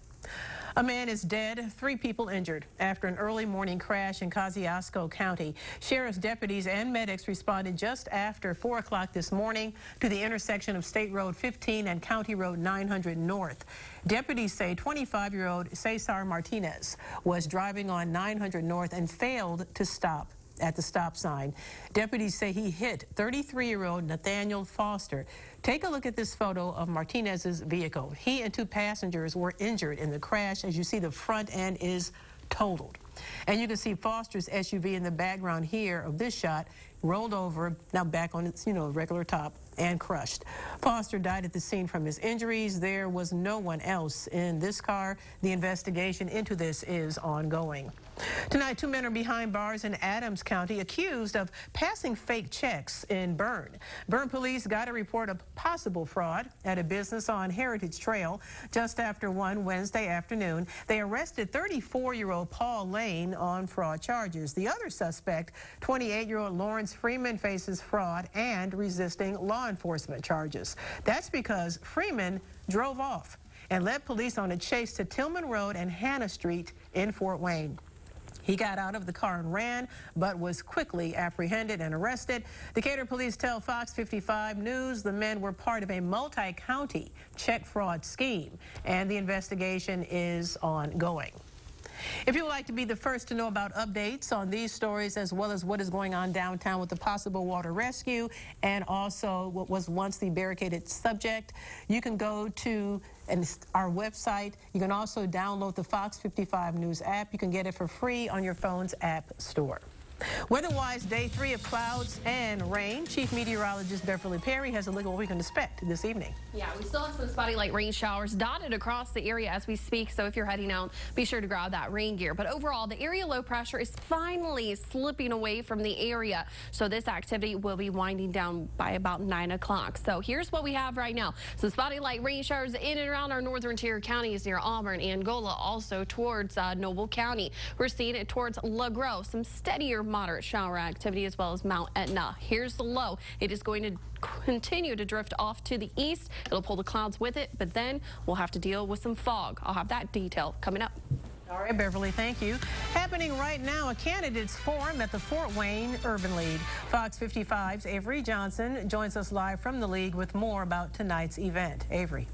A man is dead, 3 people injured after an early morning crash in Kosciuszko County. Sheriff's deputies and medics responded just after 4 o'clock this morning to the intersection of State Road 15 and County Road 900 North. Deputies say 25-year-old Cesar Martinez was driving on 900 North and failed to stop at the stop sign. Deputies say he hit 33-year-old Nathaniel Foster. Take a look at this photo of Martinez's vehicle. He and 2 passengers were injured in the crash. As you see, the front end is totaled. And you can see Foster's SUV in the background here of this shot, rolled over, now back on its, regular top, and crushed. Foster died at the scene from his injuries. There was no one else in this car. The investigation into this is ongoing. Tonight, 2 men are behind bars in Adams County accused of passing fake checks in Bern. Bern police got a report of possible fraud at a business on Heritage Trail just after 1 Wednesday afternoon. They arrested 34-year-old Paul Lane on fraud charges. The other suspect, 28-year-old Lawrence Freeman, faces fraud and resisting law enforcement charges. That's because Freeman drove off and led police on a chase to Tillman Road and Hannah Street in Fort Wayne. He got out of the car and ran, but was quickly apprehended and arrested. Decatur police tell Fox 55 News the men were part of a multi-county check fraud scheme, and the investigation is ongoing. If you would like to be the first to know about updates on these stories, as well as what is going on downtown with the possible water rescue and also what was once the barricaded subject, you can go to our website. You can also download the Fox 55 News app. You can get it for free on your phone's app store. Weather-wise, day 3 of clouds and rain. Chief Meteorologist Beverly Perry has a look at what we can expect this evening. Yeah, we still have some spotty light rain showers dotted across the area as we speak, so if you're heading out, be sure to grab that rain gear. But overall, the area low pressure is finally slipping away from the area, so this activity will be winding down by about 9 o'clock. So here's what we have right now. Some spotty light rain showers in and around our northern interior counties near Auburn, Angola, also towards Noble County. We're seeing it towards LaGrove. Some steadier moderate shower activity as well as Mount Etna. Here's the low. It is going to continue to drift off to the east. It'll pull the clouds with it, but then we'll have to deal with some fog. I'll have that detail coming up. All right, Beverly, thank you. Happening right now, a candidates forum at the Fort Wayne Urban League. Fox 55's Aeverine Johnson joins us live from the league with more about tonight's event. Aeverine.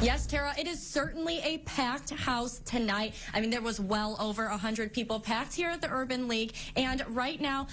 Yes, Tara, it is certainly a packed house tonight. I mean, there was well over 100 people packed here at the Urban League. And right now,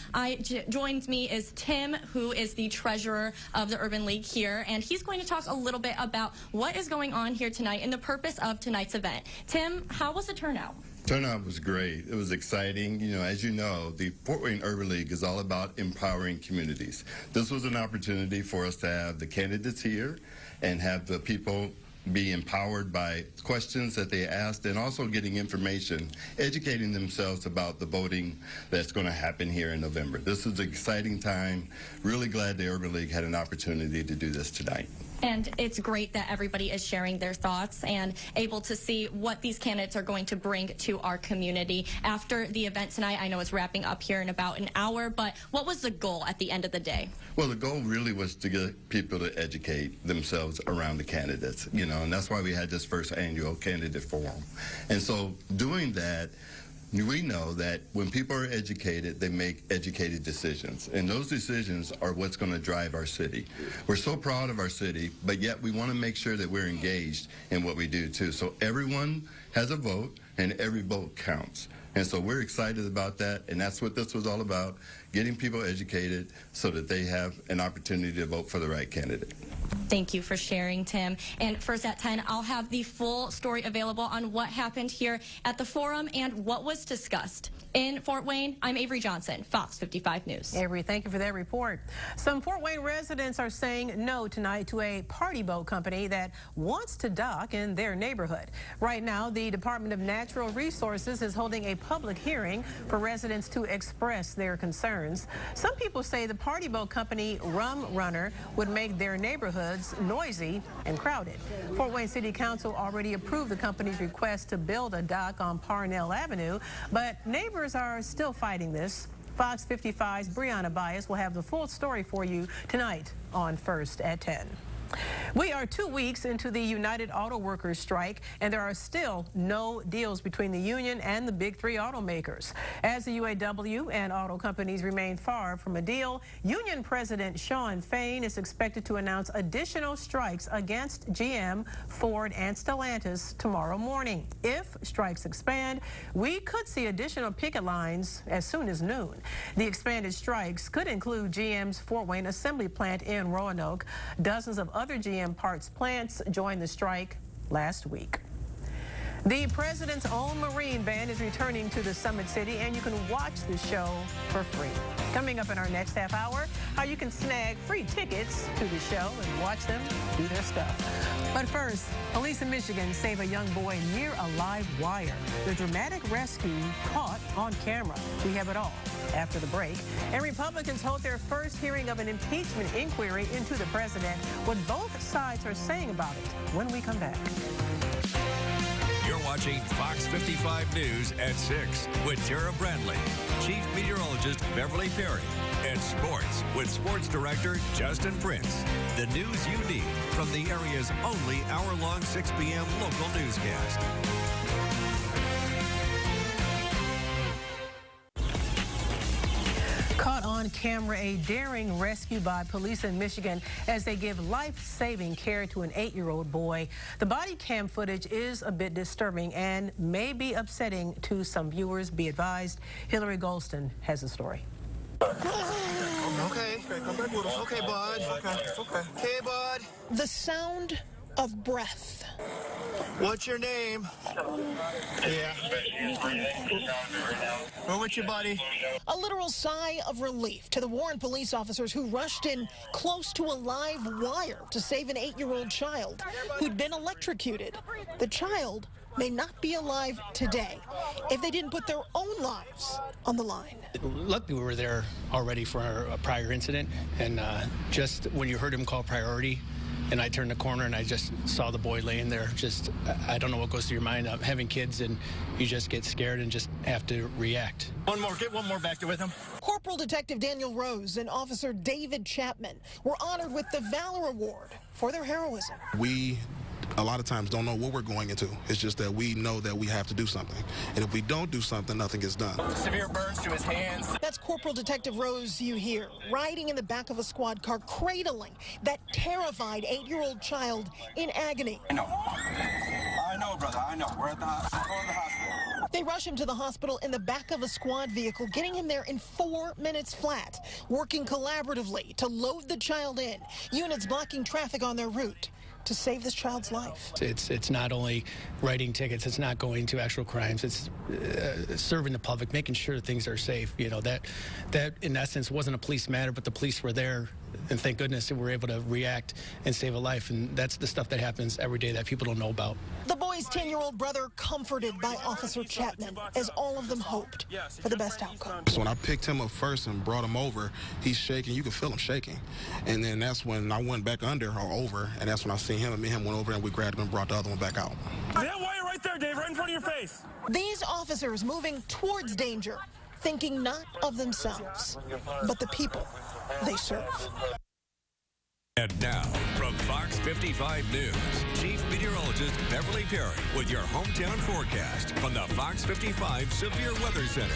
joins me is Tim, who is the treasurer of the Urban League here. And he's going to talk a little bit about what is going on here tonight and the purpose of tonight's event. Tim, how was the turnout? Turnout was great. It was exciting. You know, as you know, the Fort Wayne Urban League is all about empowering communities. This was an opportunity for us to have the candidates here and have the people be empowered by questions that they asked and also getting information, educating themselves about the voting that's going to happen here in November. This is an exciting time. Really glad the Urban League had an opportunity to do this tonight. And it's great that everybody is sharing their thoughts and able to see what these candidates are going to bring to our community. After the event tonight, I know it's wrapping up here in about an hour, but what was the goal at the end of the day? Well, the goal really was to get people to educate themselves around the candidates, you know, and that's why we had this first annual candidate forum. And so doing that, we know that when people are educated, they make educated decisions. And those decisions are what's going to drive our city. We're so proud of our city, but yet we want to make sure that we're engaged in what we do, too. So everyone has a vote, and every vote counts. And so we're excited about that, and that's what this was all about, getting people educated so that they have an opportunity to vote for the right candidate. Thank you for sharing, Tim. And first at 10, I'll have the full story available on what happened here at the forum and what was discussed. In Fort Wayne, I'm Aeverine Johnson, Fox 55 News. Aeverine, thank you for that report. Some Fort Wayne residents are saying no tonight to a party boat company that wants to dock in their neighborhood. Right now, the Department of Natural Resources is holding a public hearing for residents to express their concerns. Some people say the party boat company Rum Runner would make their neighborhoods noisy and crowded. Fort Wayne City Council already approved the company's request to build a dock on Parnell Avenue, but neighbors are still fighting this. Fox 55's Briana Byus will have the full story for you tonight on First at 10. We are 2 weeks into the United Auto Workers strike, and there are still no deals between the union and the big three automakers. As the UAW and auto companies remain far from a deal, Union President Shawn Fain is expected to announce additional strikes against GM, Ford, and Stellantis tomorrow morning. If strikes expand, we could see additional picket lines as soon as noon. The expanded strikes could include GM's Fort Wayne assembly plant in Roanoke. Dozens of other GM parts plants joined the strike last week. The president's own Marine Band is returning to the Summit City, and you can watch the show for free. Coming up in our next half hour, how you can snag free tickets to the show and watch them do their stuff. But first, police in Michigan save a young boy near a live wire. The dramatic rescue caught on camera. We have it all after the break. And Republicans hold their first hearing of an impeachment inquiry into the president. What both sides are saying about it when we come back. You're watching Fox 55 News at 6 with Terra Brantley, Chief Meteorologist Beverly Perry, and Sports with Sports Director Justin Prince. The news you need from the area's only hour-long 6 p.m. local newscast. Caught on camera, a daring rescue by police in Michigan as they give life-saving care to an 8-year-old boy. The body cam footage is a bit disturbing and may be upsetting to some viewers. Be advised, Hillary Golston has a story. Okay, come back with us. Okay, bud. Okay, bud. The sound of breath. What's your name? Yeah. Where with you, buddy? A literal sigh of relief to the Warren police officers who rushed in close to a live wire to save an 8-year-old child who'd been electrocuted. The child may not be alive today if they didn't put their own lives on the line. Luckily, we were there already for a prior incident, and just when you heard him call priority and I turned the corner and I just saw the boy laying there. Just, I don't know what goes through your mind. I'm having kids, and you just get scared and just have to react. One more, get one more back there with him. Corporal Detective Daniel Rose and Officer David Chapman were honored with the Valor Award for their heroism. We a lot of times don't know what we're going into. It's just that we know that we have to do something. And if we don't do something, nothing gets done. Severe burns to his hands. That's Corporal Detective Rose you hear, riding in the back of a squad car, cradling that terrified 8-year-old child in agony. I know, brother, I know. We're at the hospital. Go in the hospital. They rush him to the hospital in the back of a squad vehicle, getting him there in 4 minutes flat, working collaboratively to load the child in, units blocking traffic on their route to save this child's life. It's not only writing tickets, it's not going to actual crimes, it's serving the public, making sure things are safe. You know, that in essence wasn't a police matter, but the police were there, and thank goodness that we're able to react and save a life. And that's the stuff that happens every day that people don't know about. The boy's 10-year-old brother comforted by Officer Chapman, as all of them hoped for the best outcome. So when I picked him up first and brought him over, he's shaking. You could feel him shaking. And then that's when I went back under or over, and that's when I seen him, and me and him went over and we grabbed him and brought the other one back out. That wire right there, Dave, right in front of your face. These officers moving towards danger, thinking not of themselves, but the people they serve. And now, from Fox 55 News, Chief Meteorologist Beverly Perry with your hometown forecast from the Fox 55 Severe Weather Center.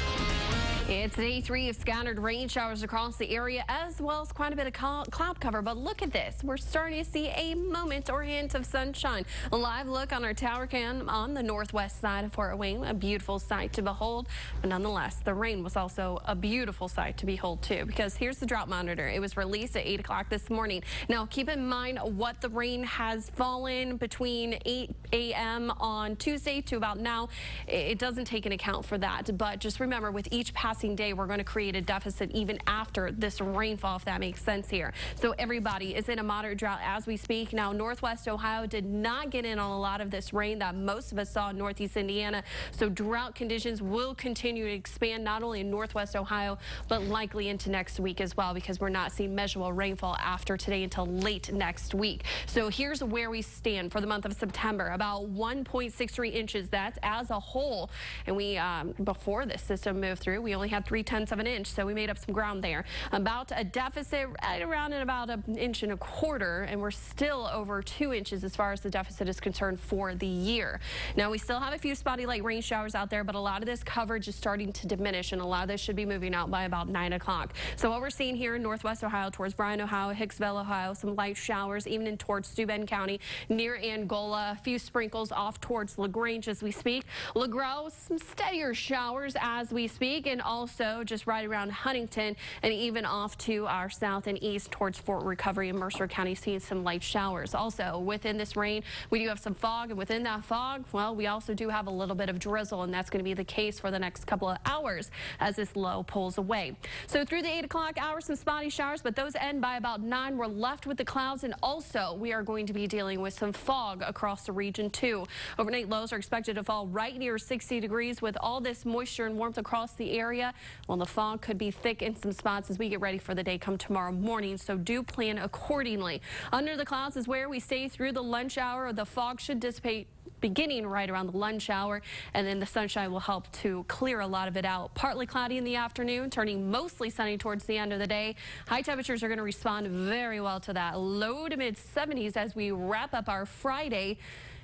It's day 3 of scattered rain showers across the area, as well as quite a bit of cloud cover. But look at this. We're starting to see a moment or hint of sunshine. A live look on our tower cam on the northwest side of Fort Wayne. A beautiful sight to behold. But nonetheless, the rain was also a beautiful sight to behold, too, because here's the drought monitor. It was released at 8 o'clock this morning. Now, keep in mind what the rain has fallen between 8 a.m. on Tuesday to about now. It doesn't take into account for that. But just remember, with each passing day, we're going to create a deficit even after this rainfall, if that makes sense here. So everybody is in a moderate drought as we speak. Now, Northwest Ohio did not get in on a lot of this rain that most of us saw in Northeast Indiana. So drought conditions will continue to expand not only in Northwest Ohio, but likely into next week as well, because we're not seeing measurable rainfall after today until late next week. So here's where we stand for the month of September. About 1.63 inches. That's as a whole. And we, before this system moved through, we only had 0.3 of an inch, so we made up some ground there. About a deficit right around at about 1.25 inches, and we're still over 2 inches as far as the deficit is concerned for the year. Now, we still have a few spotty light rain showers out there, but a lot of this coverage is starting to diminish, and a lot of this should be moving out by about 9 o'clock. So what we're seeing here in Northwest Ohio, towards Bryan, Ohio, Hicksville, Ohio, some light showers, even in towards Steuben County, near Angola, a few sprinkles off towards LaGrange as we speak. LaGros, some steadier showers as we speak, and also just right around Huntington and even off to our south and east towards Fort Recovery and Mercer County, seeing some light showers. Also within this rain, we do have some fog, and within that fog, well, we also do have a little bit of drizzle, and that's going to be the case for the next couple of hours as this low pulls away. So through the 8 o'clock hour, some spotty showers, but those end by about 9. We're left with the clouds, and also we are going to be dealing with some fog across the region too. Overnight lows are expected to fall right near 60 degrees with all this moisture and warmth across the area. Well, the fog could be thick in some spots as we get ready for the day come tomorrow morning, so do plan accordingly. Under the clouds is where we stay through the lunch hour. The fog should dissipate beginning right around the lunch hour, and then the sunshine will help to clear a lot of it out. Partly cloudy in the afternoon, turning mostly sunny towards the end of the day. High temperatures are going to respond very well to that. Low to mid 70s as we wrap up our Friday.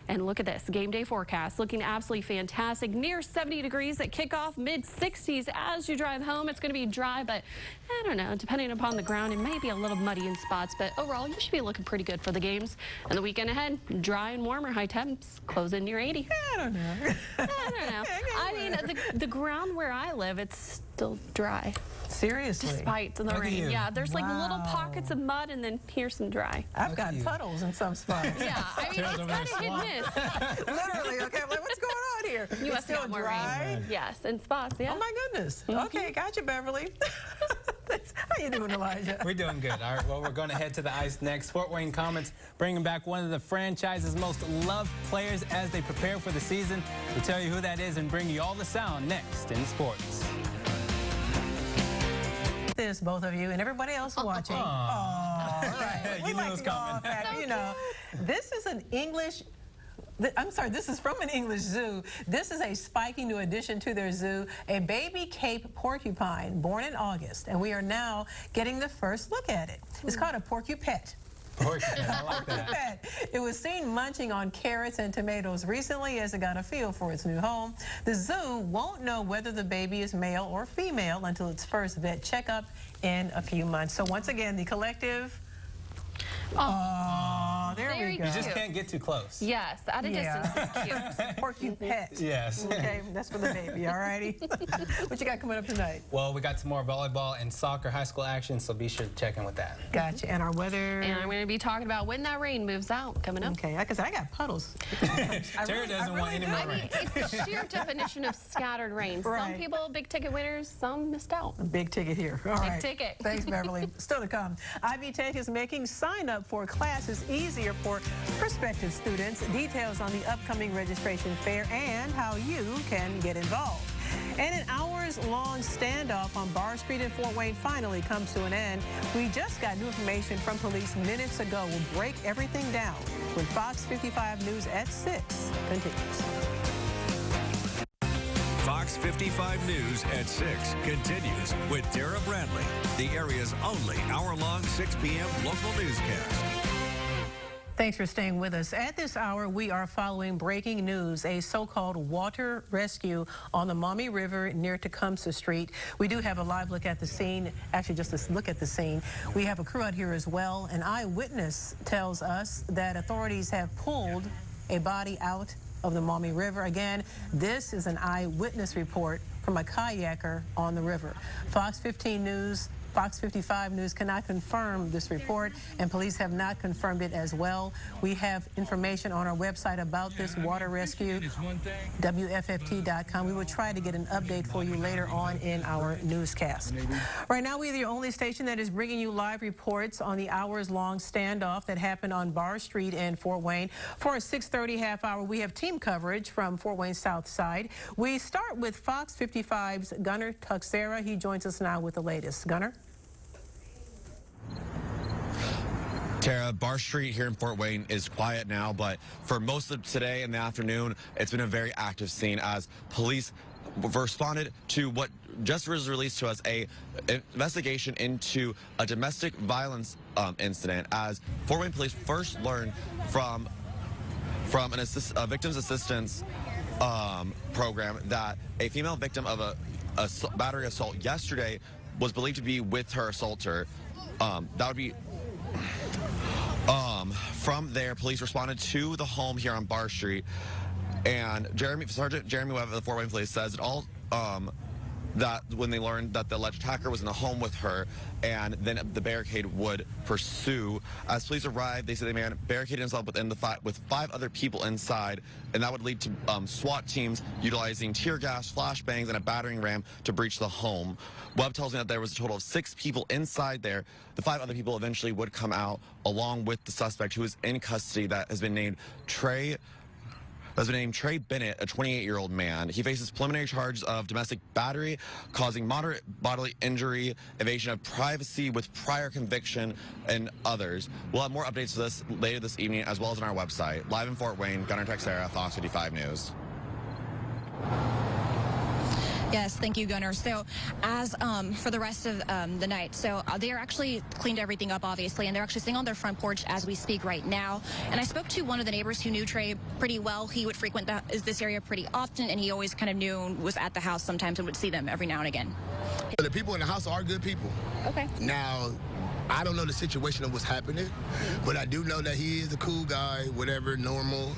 And look at this game day forecast looking absolutely fantastic. Near 70 degrees at kickoff, mid 60s as you drive home. It's going to be dry, but I don't know, depending upon the ground, it may be a little muddy in spots, but overall you should be looking pretty good for the games. And the weekend ahead, dry and warmer, high temps closing near 80. I don't know. I don't know. I mean, the ground where I live, it's still dry. Seriously? Despite the rain. Yeah, there's like little pockets of mud, and then here's some dry. I've got puddles in some spots. Yeah, I mean, it's kind of hit and miss. Literally, okay, I'm like, what's going on here? You must still more dry? Rain. Yes, in spots, yeah. Oh, my goodness. Okay, gotcha, Beverly. How you doing, Elijah? We're doing good. All right, well, we're going to head to the ice next. Fort Wayne Comets bringing back one of the franchise's most loved players as they prepare for the season. We'll tell you who that is and bring you all the sound next in sports. this, both of you, and everybody else watching. Right. You knew it was coming. You know, this is an English. I'm sorry, this is from an English zoo. This is a spiky new addition to their zoo, a baby Cape porcupine born in August, and we are now getting the first look at it. It's called a porcupet. I like that. It was seen munching on carrots and tomatoes recently as it got a feel for its new home. The zoo won't know whether the baby is male or female until its first vet checkup in a few months. So once again, the collective. Oh, there we go. You just can't get too close. Yes, at a distance is cute. Porcupet. Yes. Okay, that's for the baby, all righty? What you got coming up tonight? Well, we got some more volleyball and soccer high school action, so be sure to check in with that. Gotcha. And our weather? And I'm going to be talking about when that rain moves out coming up. Okay, because I got puddles. Terra doesn't want any more rain. It's the sheer definition of scattered rain. Right. Some people, big ticket winners, some missed out. Big ticket here. All right. Big ticket. Thanks, Beverly. Still to come. Ivy Tech is making sign up for classes easier for prospective students. Details on the upcoming registration fair and how you can get involved. And an hours-long standoff on Barr Street in Fort Wayne finally comes to an end. We just got new information from police minutes ago. We'll break everything down when Fox 55 News at 6 continues. Fox 55 News at 6 continues with Terra Brantley, the area's only hour-long 6 p.m. local newscast. Thanks for staying with us. At this hour, we are following breaking news, a so-called water rescue on the Maumee River near Tecumseh Street. We do have a live look at the scene, actually just a look at the scene. We have a crew out here as well. An eyewitness tells us that authorities have pulled a body out of the Maumee River. Again, this is an eyewitness report from a kayaker on the river. Fox 55 News cannot confirm this report, and police have not confirmed it as well. We have information on our website about this water rescue, WFFT.com. We will try to get an update for you later on in our newscast. Right now, we're the only station that is bringing you live reports on the hours-long standoff that happened on Barr Street in Fort Wayne. For a 6:30 half hour, we have team coverage from Fort Wayne South Side. We start with Fox 55's Gunnar Tuxera. He joins us now with the latest. Gunnar? Terra, Barr Street here in Fort Wayne is quiet now, but for most of today and the afternoon, it's been a very active scene as police responded to what just was released to us, a investigation into a domestic violence incident, as Fort Wayne police first learned from a victim's assistance program that a female victim of a battery assault yesterday was believed to be with her assaulter. That would be from there, police responded to the home here on Barr Street, and Sergeant Jeremy Webb of the Fort Wayne Police says it all that when they learned that the alleged attacker was in the home with her, and then the barricade would pursue. As police arrived, they said the man barricaded himself within the with 5 other people inside, and that would lead to SWAT teams utilizing tear gas, flashbangs, and a battering ram to breach the home. Webb tells me that there was a total of 6 people inside there. The 5 other people eventually would come out, along with the suspect who is in custody that has been named Trey Bennett, a 28-year-old man. He faces preliminary charges of domestic battery, causing moderate bodily injury, evasion of privacy with prior conviction, and others. We'll have more updates to this later this evening, as well as on our website. Live in Fort Wayne, Gunnar Tuxera, Fox 55 News. Yes, thank you, Gunnar. So as for the rest of the night, so they are actually cleaned everything up, obviously, and they're actually sitting on their front porch as we speak right now. And I spoke to one of the neighbors who knew Trey pretty well. He would frequent this area pretty often, and he always kind of knew and was at the house sometimes and would see them every now and again. The people in the house are good people. Okay. Now, I don't know the situation of what's happening, but I do know that he is a cool guy, whatever, normal.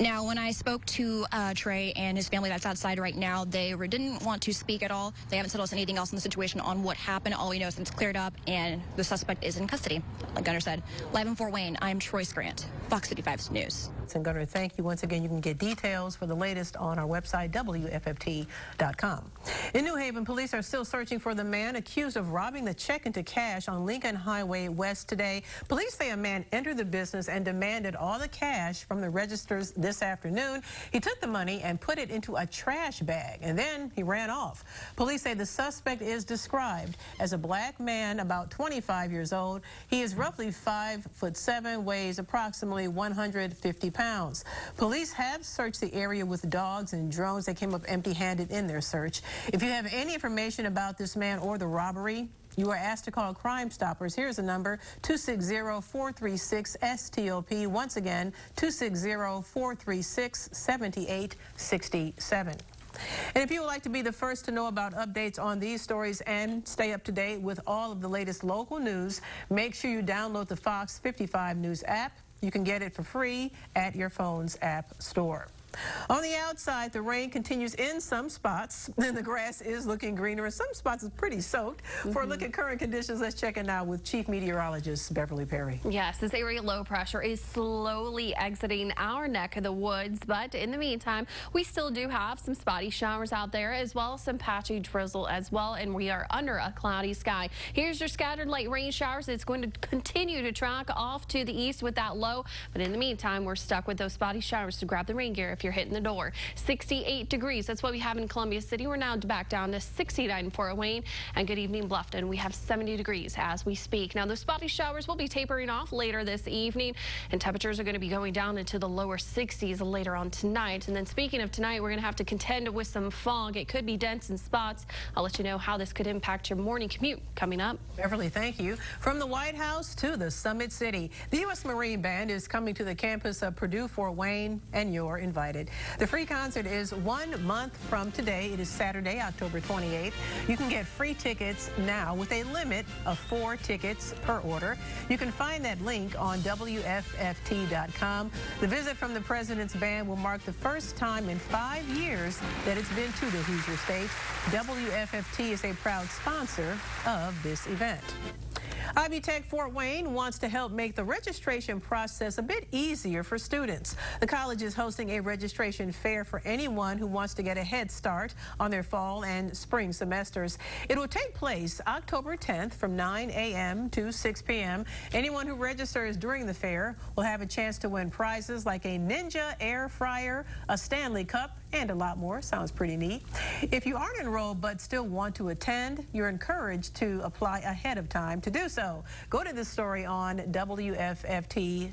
Now, when I spoke to Trey and his family that's outside right now, they didn't want to speak at all. They haven't told us anything else in the situation on what happened. All we know is it's cleared up and the suspect is in custody, like Gunnar said. Live in Fort Wayne, I'm Troy Scrant, Fox 55 News. And Gunnar, thank you. Once again, you can get details for the latest on our website, WFFT.com. In New Haven, police are still searching for the man accused of robbing the check into cash on Lincoln Highway West today. Police say a man entered the business and demanded all the cash from the registers this this afternoon. He took the money and put it into a trash bag, and then he ran off. Police say the suspect is described as a black man about 25 years old. He is roughly 5'7", weighs approximately 150 pounds. Police have searched the area with dogs and drones. They came up empty-handed in their search. If you have any information about this man or the robbery, you are asked to call Crime Stoppers. Here's the number, 260-436-STOP. Once again, 260-436-7867. And if you would like to be the first to know about updates on these stories and stay up to date with all of the latest local news, make sure you download the Fox 55 News app. You can get it for free at your phone's app store. On the outside, the rain continues in some spots, and the grass is looking greener. In some spots, it's pretty soaked. For a look at current conditions, let's check it now with Chief Meteorologist Beverly Perry. Yes, this area low pressure is slowly exiting our neck of the woods, but in the meantime, we still do have some spotty showers out there, as well as some patchy drizzle as well, and we are under a cloudy sky. Here's your scattered light rain showers. It's going to continue to track off to the east with that low, but in the meantime, we're stuck with those spotty showers, so grab the rain gear if you're hitting the door. 68 degrees. That's what we have in Columbia City. We're now back down to 69 in Fort Wayne. And good evening, Bluffton. We have 70 degrees as we speak. Now, those spotty showers will be tapering off later this evening, and temperatures are going to be going down into the lower 60s later on tonight. And then speaking of tonight, we're going to have to contend with some fog. It could be dense in spots. I'll let you know how this could impact your morning commute coming up. Beverly, thank you. From the White House to the Summit City, the U.S. Marine Band is coming to the campus of Purdue Fort Wayne, and you're invited. The free concert is 1 month from today. It is Saturday, October 28th. You can get free tickets now with a limit of 4 tickets per order. You can find that link on WFFT.com. The visit from the President's Band will mark the first time in 5 years that it's been to the Hoosier State. WFFT is a proud sponsor of this event. Ivy Tech Fort Wayne wants to help make the registration process a bit easier for students. The college is hosting a registration fair for anyone who wants to get a head start on their fall and spring semesters. It will take place October 10th from 9 a.m. to 6 p.m. Anyone who registers during the fair will have a chance to win prizes like a Ninja air fryer, a Stanley Cup, and a lot more. Sounds pretty neat. If you aren't enrolled but still want to attend, you're encouraged to apply ahead of time. To do so, go to this story on WFFT.com.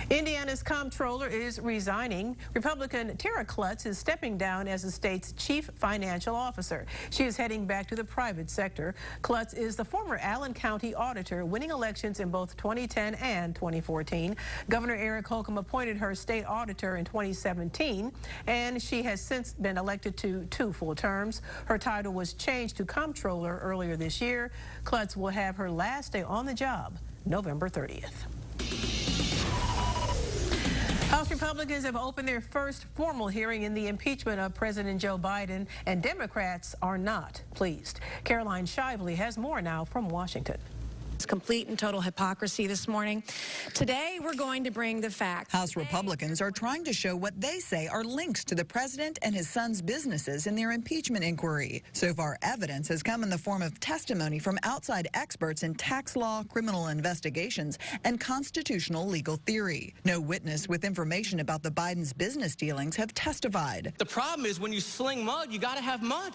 Indiana's comptroller is resigning. Republican Terra Klutz is stepping down as the state's chief financial officer. She is heading back to the private sector. Klutz is the former Allen County auditor, winning elections in both 2010 and 2014. Governor Eric Holcomb appointed her state auditor in 2017, and she has since been elected to 2 full terms. Her title was changed to comptroller earlier this year. Klutz will have her last day on the job November 30th. House Republicans have opened their first formal hearing in the impeachment of President Joe Biden, and Democrats are not pleased. Caroline Shively has more now from Washington. It's complete and total hypocrisy this morning. Today, we're going to bring the facts. House Republicans are trying to show what they say are links to the president and his son's businesses in their impeachment inquiry. So far, evidence has come in the form of testimony from outside experts in tax law, criminal investigations, and constitutional legal theory. No witness with information about the Biden's business dealings have testified. The problem is when you sling mud, you got to have mud.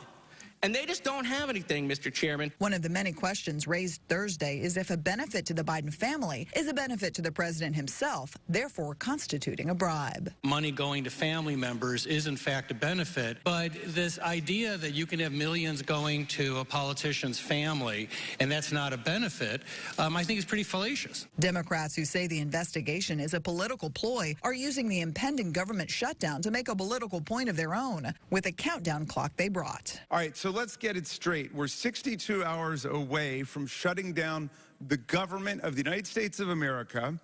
And they just don't have anything, Mr. Chairman. One of the many questions raised Thursday is if a benefit to the Biden family is a benefit to the president himself, therefore constituting a bribe. Money going to family members is in fact a benefit, but this idea that you can have millions going to a politician's family and that's not a benefit, I think is pretty fallacious. Democrats who say the investigation is a political ploy are using the impending government shutdown to make a political point of their own with a countdown clock they brought. All right, so let's get it straight. We're 62 hours away from shutting down the government of the United States of America,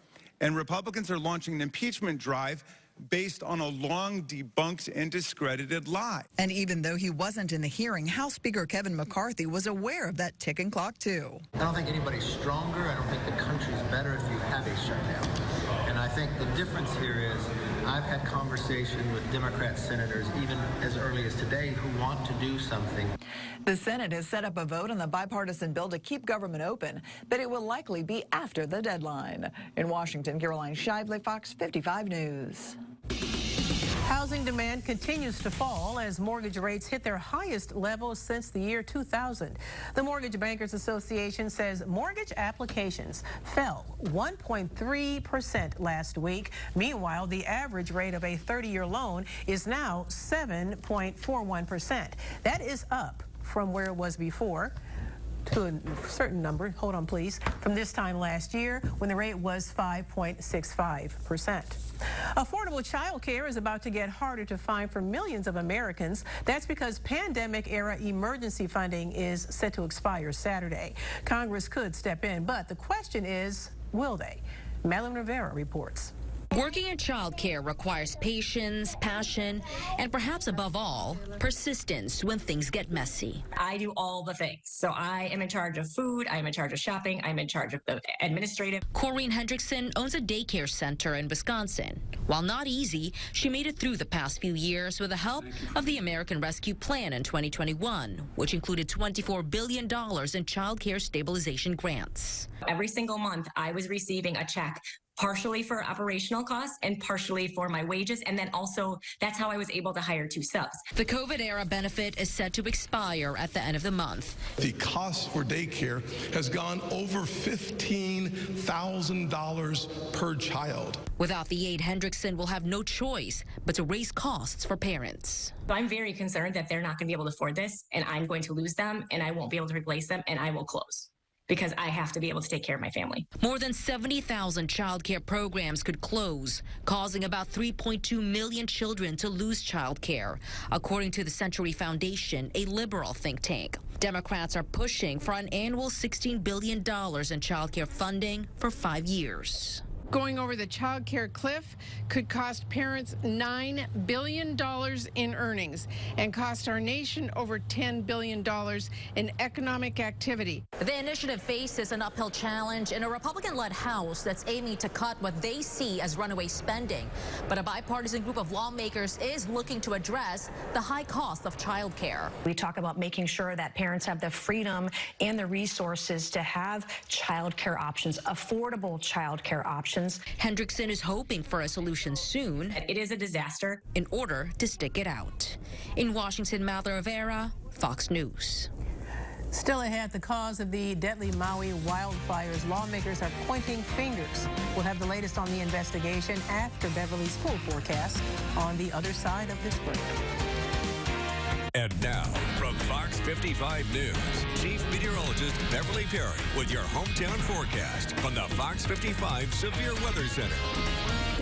and Republicans are launching an impeachment drive based on a long debunked and discredited lie. And even though he wasn't in the hearing, House Speaker Kevin McCarthy was aware of that ticking clock, too. I don't think anybody's stronger. I don't think the country's better if you have a shutdown. And I think the difference here is I've had conversations with Democrat senators, even as early as today, who want to do something. The Senate has set up a vote on the bipartisan bill to keep government open, but it will likely be after the deadline. In Washington, Caroline Shively, Fox 55 News. Housing demand continues to fall as mortgage rates hit their highest level since the year 2000. The Mortgage Bankers Association says mortgage applications fell 1.3% last week. Meanwhile, the average rate of a 30-year loan is now 7.41%. That is up from where it was before, to a certain number, hold on please, from this time last year when the rate was 5.65%. Affordable child care is about to get harder to find for millions of Americans. That's because pandemic-era emergency funding is set to expire Saturday. Congress could step in, but the question is, will they? Madeline Rivera reports. Working in childcare requires patience, passion, and perhaps above all, persistence when things get messy. I do all the things. So I am in charge of food, I am in charge of shopping, I'm in charge of the administrative. Corrine Hendrickson owns a daycare center in Wisconsin. While not easy, she made it through the past few years with the help of the American Rescue Plan in 2021, which included $24 billion in childcare stabilization grants. Every single month, I was receiving a check, partially for operational costs and partially for my wages. And then also, that's how I was able to hire 2 subs. The COVID-era benefit is set to expire at the end of the month. The cost for daycare has gone over $15,000 per child. Without the aid, Hendrickson will have no choice but to raise costs for parents. So I'm very concerned that they're not going to be able to afford this, and I'm going to lose them, and I won't be able to replace them, and I will close, because I have to be able to take care of my family. More than 70,000 child care programs could close, causing about 3.2 million children to lose child care, according to the Century Foundation, a liberal think tank. Democrats are pushing for an annual $16 billion in child care funding for 5 years. Going over the child care cliff could cost parents $9 billion in earnings and cost our nation over $10 billion in economic activity. The initiative faces an uphill challenge in a Republican-led House that's aiming to cut what they see as runaway spending. But a bipartisan group of lawmakers is looking to address the high cost of child care. We talk about making sure that parents have the freedom and the resources to have child care options, affordable child care options. Hendrickson is hoping for a solution soon. It is a disaster. In order to stick it out. In Washington, Madeline Rivera, Fox News. Still ahead, the cause of the deadly Maui wildfires. Lawmakers are pointing fingers. We'll have the latest on the investigation after Beverly's full forecast on the other side of this break. And now, from Fox 55 News, Chief Meteorologist Beverly Perry with your hometown forecast from the Fox 55 Severe Weather Center.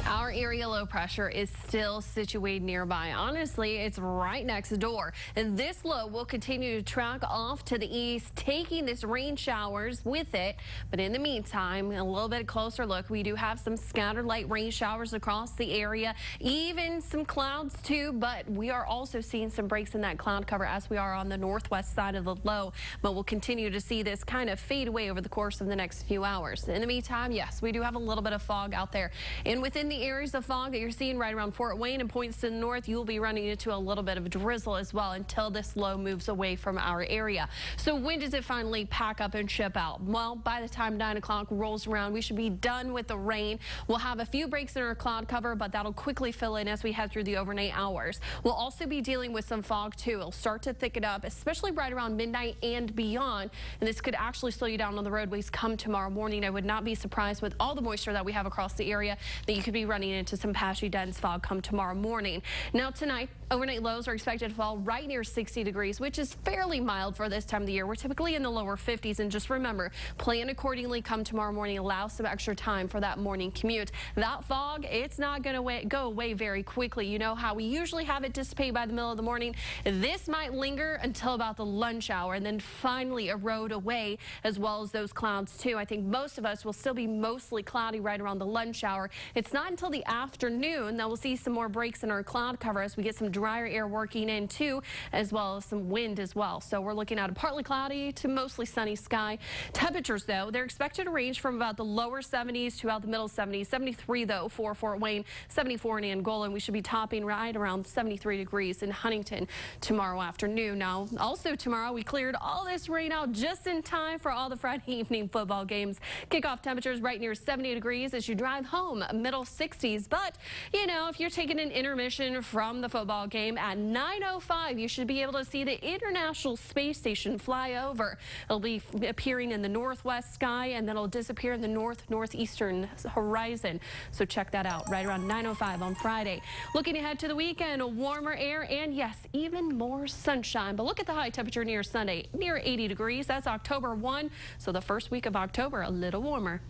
Our area low pressure is still situated nearby. Honestly, it's right next door. And this low will continue to track off to the east, taking this rain showers with it. But in the meantime, a little bit closer look, we do have some scattered light rain showers across the area, even some clouds too. But we are also seeing some breaks in that cloud cover as we are on the northwest side of the low. But we'll continue to see this kind of fade away over the course of the next few hours. In the meantime, yes, we do have a little bit of fog out there. And within the areas of fog that you're seeing right around Fort Wayne and points to the north, you'll be running into a little bit of drizzle as well until this low moves away from our area. So when does it finally pack up and ship out? Well, by the time 9 o'clock rolls around, we should be done with the rain. We'll have a few breaks in our cloud cover, but that'll quickly fill in as we head through the overnight hours. We'll also be dealing with some fog too. It'll start to thicken up, especially right around midnight and beyond. And this could actually slow you down on the roadways come tomorrow morning. I would not be surprised with all the moisture that we have across the area that you could be running into some patchy dense fog come tomorrow morning. Now tonight, overnight lows are expected to fall right near 60 degrees, which is fairly mild for this time of the year. We're typically in the lower 50s, and just remember, plan accordingly come tomorrow morning. Allow some extra time for that morning commute. That fog, it's not going to go away very quickly. You know how we usually have it dissipate by the middle of the morning. This might linger until about the lunch hour and then finally erode away, as well as those clouds too. I think most of us will still be mostly cloudy right around the lunch hour. It's not until the afternoon. Now we'll see some more breaks in our cloud cover as we get some drier air working in too, as well as some wind as well. So we're looking at a partly cloudy to mostly sunny sky. Temperatures, though, they're expected to range from about the lower 70s to about the middle 70s. 73, though, for Fort Wayne, 74 in Angola, and we should be topping right around 73 degrees in Huntington tomorrow afternoon. Now, also tomorrow, we cleared all this rain out just in time for all the Friday evening football games. Kickoff temperatures right near 70 degrees as you drive home, middle 60s. But, you know, if you're taking an intermission from the football game at 9:05, you should be able to see the International Space Station fly over. It'll be appearing in the northwest sky, and then it'll disappear in the northeastern horizon. So check that out right around 9:05 on Friday. Looking ahead to the weekend, warmer air and, yes, even more sunshine. But look at the high temperature near Sunday, near 80 degrees. That's October 1, so the first week of October, a little warmer.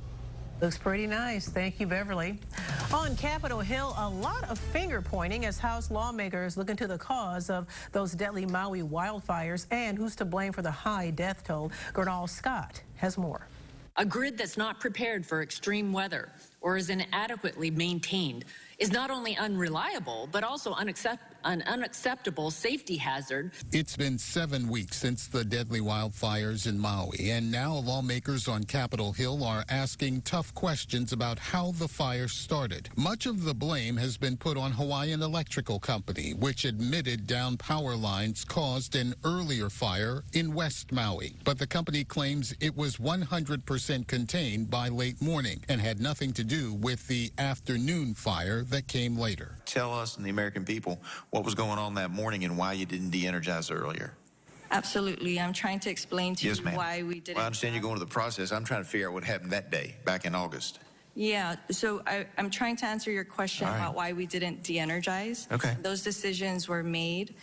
Looks pretty nice. Thank you, Beverly. On Capitol Hill, a lot of finger pointing as House lawmakers look into the cause of those deadly Maui wildfires and who's to blame for the high death toll. Gernal Scott has more. A grid that's not prepared for extreme weather or is inadequately maintained is not only unreliable, but also an unacceptable safety hazard. It's been 7 weeks since the deadly wildfires in Maui, and now lawmakers on Capitol Hill are asking tough questions about how the fire started. Much of the blame has been put on Hawaiian Electrical Company, which admitted down power lines caused an earlier fire in West Maui. But the company claims it was 100% contained by late morning and had nothing to do with the afternoon fire that came later. Tell us and the American people what was going on that morning and why you didn't de-energize earlier. Absolutely. I'm trying to explain to you why we didn't. Well, I understand you're going to the process. I'm trying to figure out what happened that day, back in August. Yeah, so I'm trying to answer your question about why we didn't de-energize. Okay. Those decisions were made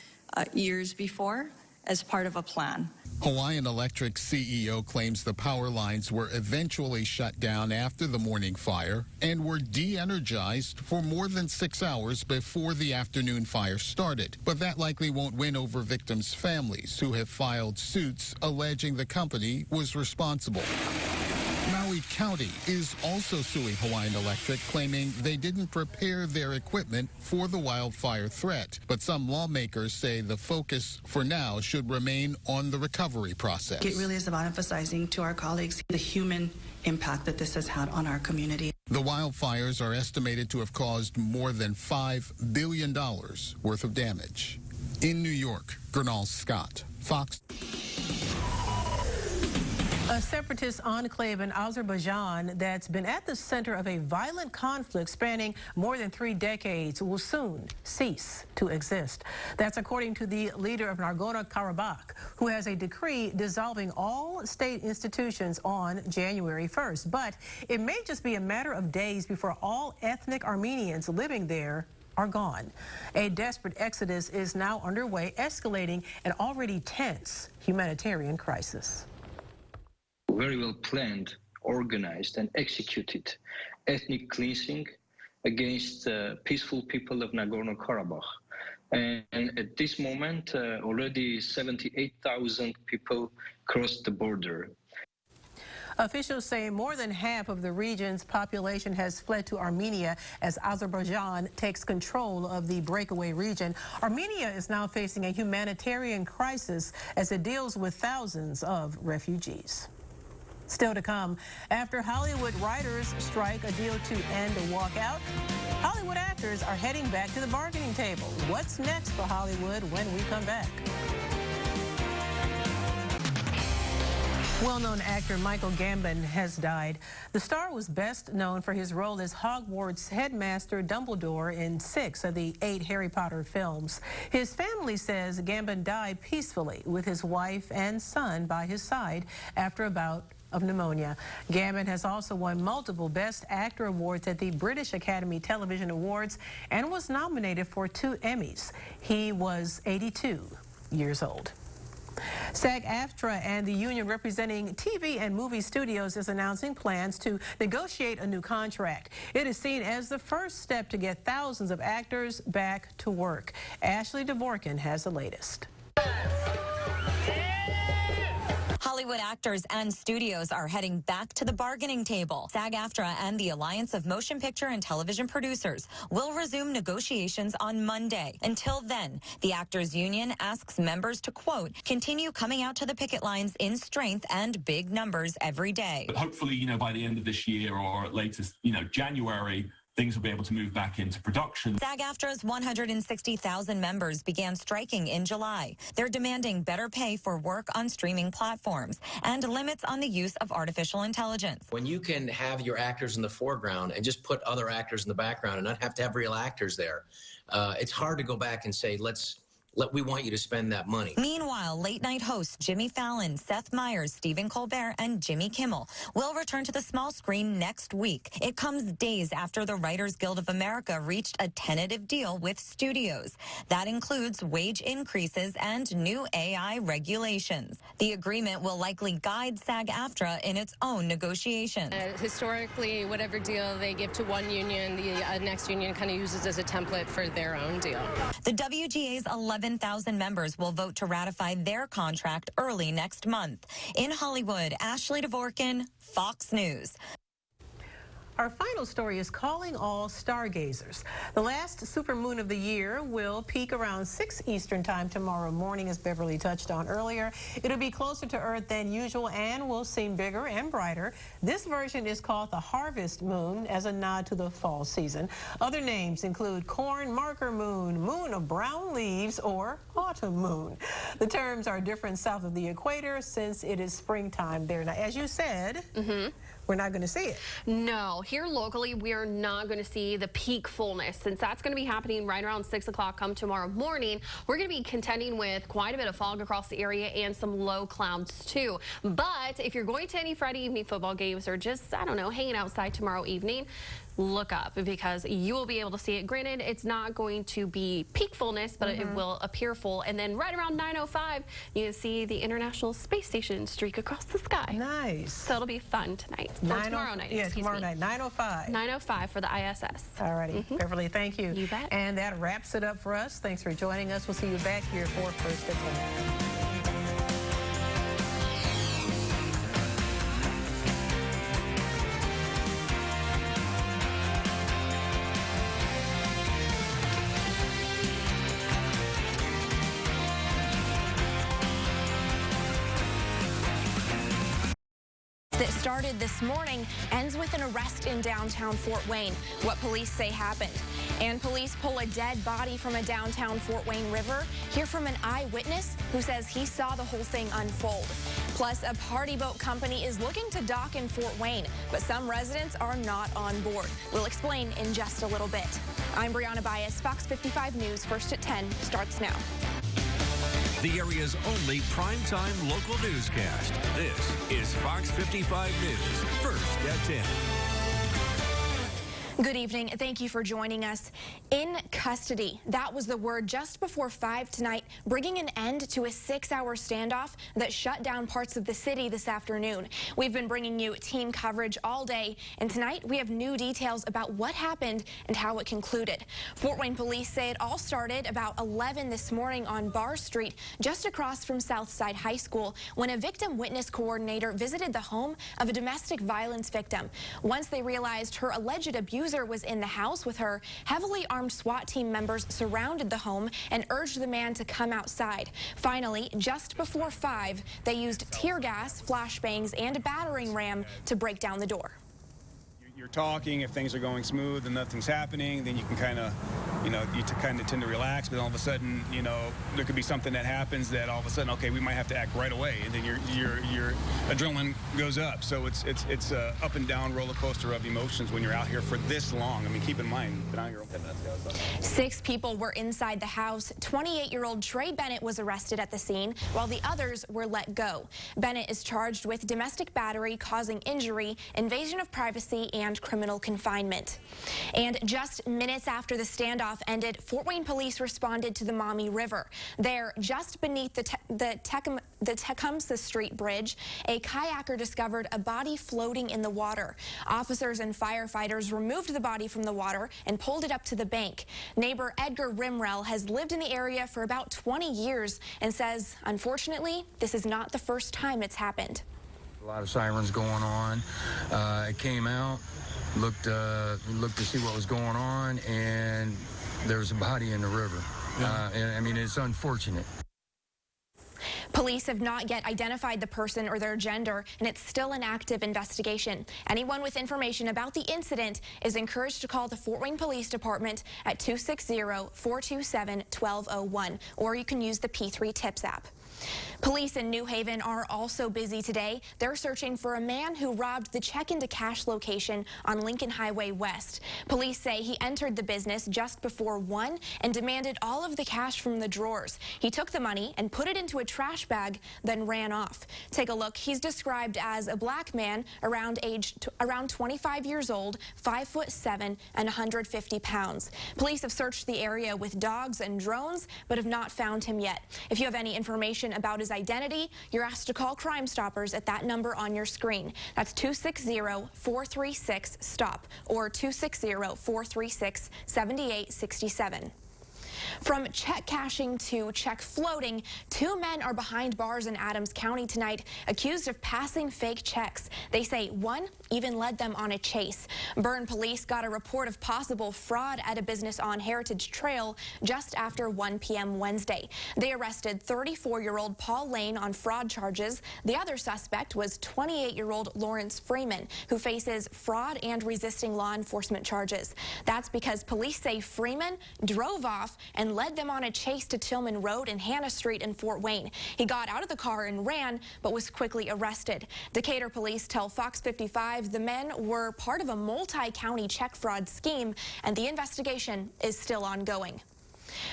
years before as part of a plan. Hawaiian Electric CEO claims the power lines were eventually shut down after the morning fire and were de-energized for more than 6 hours before the afternoon fire started. But that likely won't win over victims' families who have filed suits alleging the company was responsible. Maui County is also suing Hawaiian Electric, claiming they didn't prepare their equipment for the wildfire threat. But some lawmakers say the focus for now should remain on the recovery process. It really is about emphasizing to our colleagues the human impact that this has had on our community. The wildfires are estimated to have caused more than $5 billion worth of damage. In New York, Gernal Scott, Fox. A separatist enclave in Azerbaijan that's been at the center of a violent conflict spanning more than 3 decades will soon cease to exist. That's according to the leader of Nagorno-Karabakh, who has a decree dissolving all state institutions on January 1st. But it may just be a matter of days before all ethnic Armenians living there are gone. A desperate exodus is now underway, escalating an already tense humanitarian crisis. Very well planned, organized, and executed ethnic cleansing against peaceful people of Nagorno-Karabakh. And at this moment, already 78,000 people crossed the border. Officials say more than half of the region's population has fled to Armenia as Azerbaijan takes control of the breakaway region. Armenia is now facing a humanitarian crisis as it deals with thousands of refugees. Still to come, after Hollywood writers strike a deal to end a walkout, Hollywood actors are heading back to the bargaining table. What's next for Hollywood when we come back? Well-known actor Michael Gambon has died. The star was best known for his role as Hogwarts headmaster Dumbledore in 6 of the 8 Harry Potter films. His family says Gambon died peacefully with his wife and son by his side after a bout of pneumonia. Gambon has also won multiple Best Actor awards at the British Academy Television Awards and was nominated for 2 Emmys. He was 82 years old. SAG-AFTRA and the union representing TV and movie studios is announcing plans to negotiate a new contract. It is seen as the first step to get thousands of actors back to work. Ashley Dvorkin has the latest. Hollywood actors and studios are heading back to the bargaining table. SAG-AFTRA and the Alliance of Motion Picture and Television Producers will resume negotiations on Monday. Until then, the Actors Union asks members to, quote, continue coming out to the picket lines in strength and big numbers every day. But hopefully, by the end of this year or at latest, January, things will be able to move back into production. SAG-AFTRA's 160,000 members began striking in July. They're demanding better pay for work on streaming platforms and limits on the use of artificial intelligence. When you can have your actors in the foreground and just put other actors in the background and not have to have real actors there, it's hard to go back and say, we want you to spend that money. Meanwhile, late-night hosts Jimmy Fallon, Seth Meyers, Stephen Colbert, and Jimmy Kimmel will return to the small screen next week. It comes days after the Writers Guild of America reached a tentative deal with studios. That includes wage increases and new AI regulations. The agreement will likely guide SAG-AFTRA in its own negotiations. Historically, whatever deal they give to one union, the next union kind of uses as a template for their own deal. The WGA's 11,000 members will vote to ratify their contract early next month. In Hollywood, Ashley Dvorkin, Fox News. Our final story is calling all stargazers. The last supermoon of the year will peak around 6 Eastern time tomorrow morning, as Beverly touched on earlier. It'll be closer to Earth than usual and will seem bigger and brighter. This version is called the Harvest Moon as a nod to the fall season. Other names include Corn Marker Moon, Moon of Brown Leaves, or Autumn Moon. The terms are different south of the equator since it is springtime there. Now, as you said, we're not going to see it. No, here locally, we're not going to see the peak fullness. Since that's going to be happening right around 6 o'clock come tomorrow morning, we're going to be contending with quite a bit of fog across the area and some low clouds too. But if you're going to any Friday evening football games or just, I don't know, hanging outside tomorrow evening, look up because you will be able to see it. Granted, it's not going to be peak fullness, but it will appear full. And then right around 9:05, you can see the International Space Station streak across the sky. Nice. So it'll be fun tonight. Or tomorrow night. Yeah, tomorrow night, 9:05. 9:05 for the ISS. All righty. Beverly, thank you. You bet. And that wraps it up for us. Thanks for joining us. We'll see you back here for First at 10. That started this morning ends with an arrest in downtown Fort Wayne. What police say happened. And police pull a dead body from a downtown Fort Wayne river. Hear from an eyewitness who says he saw the whole thing unfold. Plus, a party boat company is looking to dock in Fort Wayne, but some residents are not on board. We'll explain in just a little bit. I'm Briana Byus, Fox 55 News. First at 10 starts now. The area's only primetime local newscast. This is Fox 55 News, First at 10. Good evening. Thank you for joining us. In custody, that was the word just before 5 tonight, bringing an end to a 6-hour standoff that shut down parts of the city this afternoon. We've been bringing you team coverage all day, and tonight we have new details about what happened and how it concluded. Fort Wayne police say it all started about 11 this morning on Barr Street, just across from Southside High School, when a victim witness coordinator visited the home of a domestic violence victim. Once they realized her alleged abuser was in the house with her, heavily armed SWAT team members surrounded the home and urged the man to come outside. Finally, just before 5, they used tear gas, flashbangs, and a battering ram to break down the door. You're talking, if things are going smooth and nothing's happening, then you can kind of, you kind of tend to relax, but all of a sudden, there could be something that happens that all of a sudden, okay, we might have to act right away, and then your adrenaline goes up. So it's a up and down roller coaster of emotions when you're out here for this long. I mean, keep in mind, you've been out here. 6 people were inside the house. 28-year-old Trey Bennett was arrested at the scene, while the others were let go. Bennett is charged with domestic battery causing injury, invasion of privacy, and and criminal confinement. And just minutes after the standoff ended, Fort Wayne police responded to the Maumee River. There, just beneath the Tecumseh Street Bridge, a kayaker discovered a body floating in the water. Officers and firefighters removed the body from the water and pulled it up to the bank. Neighbor Edgar Rimrell has lived in the area for about 20 years and says, unfortunately, this is not the first time it's happened. A lot of sirens going on. I came out, looked to see what was going on, and there was a body in the river. And I mean, it's unfortunate. Police have not yet identified the person or their gender, and it's still an active investigation. Anyone with information about the incident is encouraged to call the Fort Wayne Police Department at 260-427-1201, or you can use the P3 Tips app. Police in New Haven are also busy today. They're searching for a man who robbed the check-into-cash location on Lincoln Highway West. Police say he entered the business just before 1 and demanded all of the cash from the drawers. He took the money and put it into a trash bag, then ran off. Take a look. He's described as a black man around 25 years old, 5'7", and 150 pounds. Police have searched the area with dogs and drones, but have not found him yet. If you have any information about his identity, you're asked to call Crime Stoppers at that number on your screen. That's 260-436-STOP or 260-436-7867. From check cashing to check floating, 2 men are behind bars in Adams County tonight, accused of passing fake checks. They say one even led them on a chase. Byrne police got a report of possible fraud at a business on Heritage Trail just after 1 p.m. Wednesday. They arrested 34-year-old Paul Lane on fraud charges. The other suspect was 28-year-old Lawrence Freeman, who faces fraud and resisting law enforcement charges. That's because police say Freeman drove off and led them on a chase to Tillman Road and Hannah Street in Fort Wayne. He got out of the car and ran, but was quickly arrested. Decatur police tell Fox 55 the men were part of a multi-county check fraud scheme, and the investigation is still ongoing.